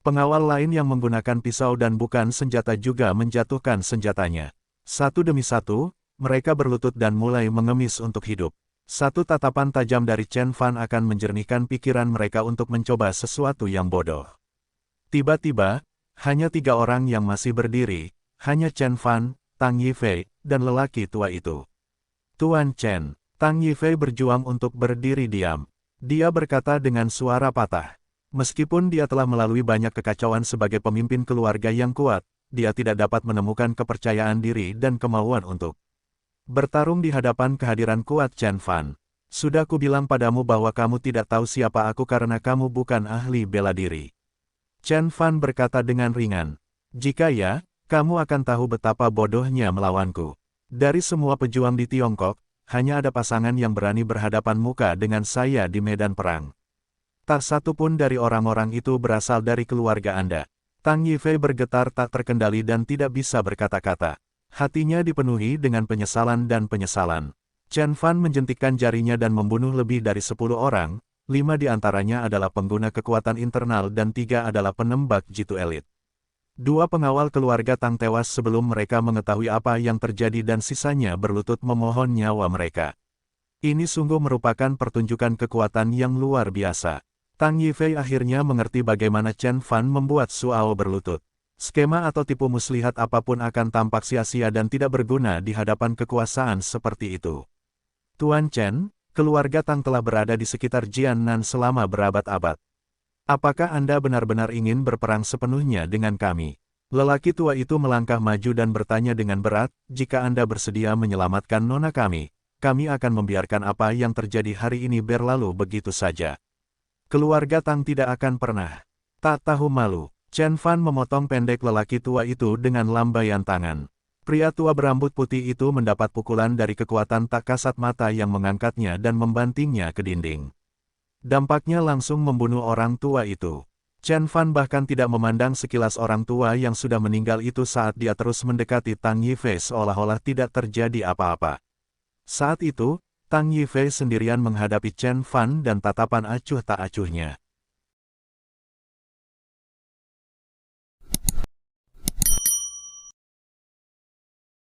Pengawal lain yang menggunakan pisau dan bukan senjata juga menjatuhkan senjatanya. Satu demi satu, mereka berlutut dan mulai mengemis untuk hidup. Satu tatapan tajam dari Chen Fan akan menjernihkan pikiran mereka untuk mencoba sesuatu yang bodoh. Tiba-tiba, hanya 3 orang yang masih berdiri, hanya Chen Fan, Tang Yifei, dan lelaki tua itu. Tuan Chen, Tang Yifei berjuang untuk berdiri diam. Dia berkata dengan suara patah. Meskipun dia telah melalui banyak kekacauan sebagai pemimpin keluarga yang kuat, dia tidak dapat menemukan kepercayaan diri dan kemauan untuk bertarung di hadapan kehadiran kuat Chen Fan. Sudah kubilang padamu bahwa kamu tidak tahu siapa aku karena kamu bukan ahli bela diri. Chen Fan berkata dengan ringan. Jika ya, kamu akan tahu betapa bodohnya melawanku. Dari semua pejuang di Tiongkok, hanya ada pasangan yang berani berhadapan muka dengan saya di medan perang. Tak satu pun dari orang-orang itu berasal dari keluarga Anda. Tang Yifei bergetar tak terkendali dan tidak bisa berkata-kata. Hatinya dipenuhi dengan penyesalan dan penyesalan. Chen Fan menjentikkan jarinya dan membunuh lebih dari 10 orang, 5 di antaranya adalah pengguna kekuatan internal dan 3 adalah penembak jitu elit. 2 pengawal keluarga Tang tewas sebelum mereka mengetahui apa yang terjadi dan sisanya berlutut memohon nyawa mereka. Ini sungguh merupakan pertunjukan kekuatan yang luar biasa. Tang Yifei akhirnya mengerti bagaimana Chen Fan membuat Suao berlutut. Skema atau tipu muslihat apapun akan tampak sia-sia dan tidak berguna di hadapan kekuasaan seperti itu. Tuan Chen, keluarga Tang telah berada di sekitar Jiannan selama berabad-abad. Apakah Anda benar-benar ingin berperang sepenuhnya dengan kami? Lelaki tua itu melangkah maju dan bertanya dengan berat, jika Anda bersedia menyelamatkan nona kami akan membiarkan apa yang terjadi hari ini berlalu begitu saja. Keluarga Tang tidak akan pernah. Tak tahu malu, Chen Fan memotong pendek lelaki tua itu dengan lambaian tangan. Pria tua berambut putih itu mendapat pukulan dari kekuatan tak kasat mata yang mengangkatnya dan membantingnya ke dinding. Dampaknya langsung membunuh orang tua itu. Chen Fan bahkan tidak memandang sekilas orang tua yang sudah meninggal itu saat dia terus mendekati Tang Yifei seolah-olah tidak terjadi apa-apa. Saat itu, Tang Yifei sendirian menghadapi Chen Fan dan tatapan acuh tak acuhnya.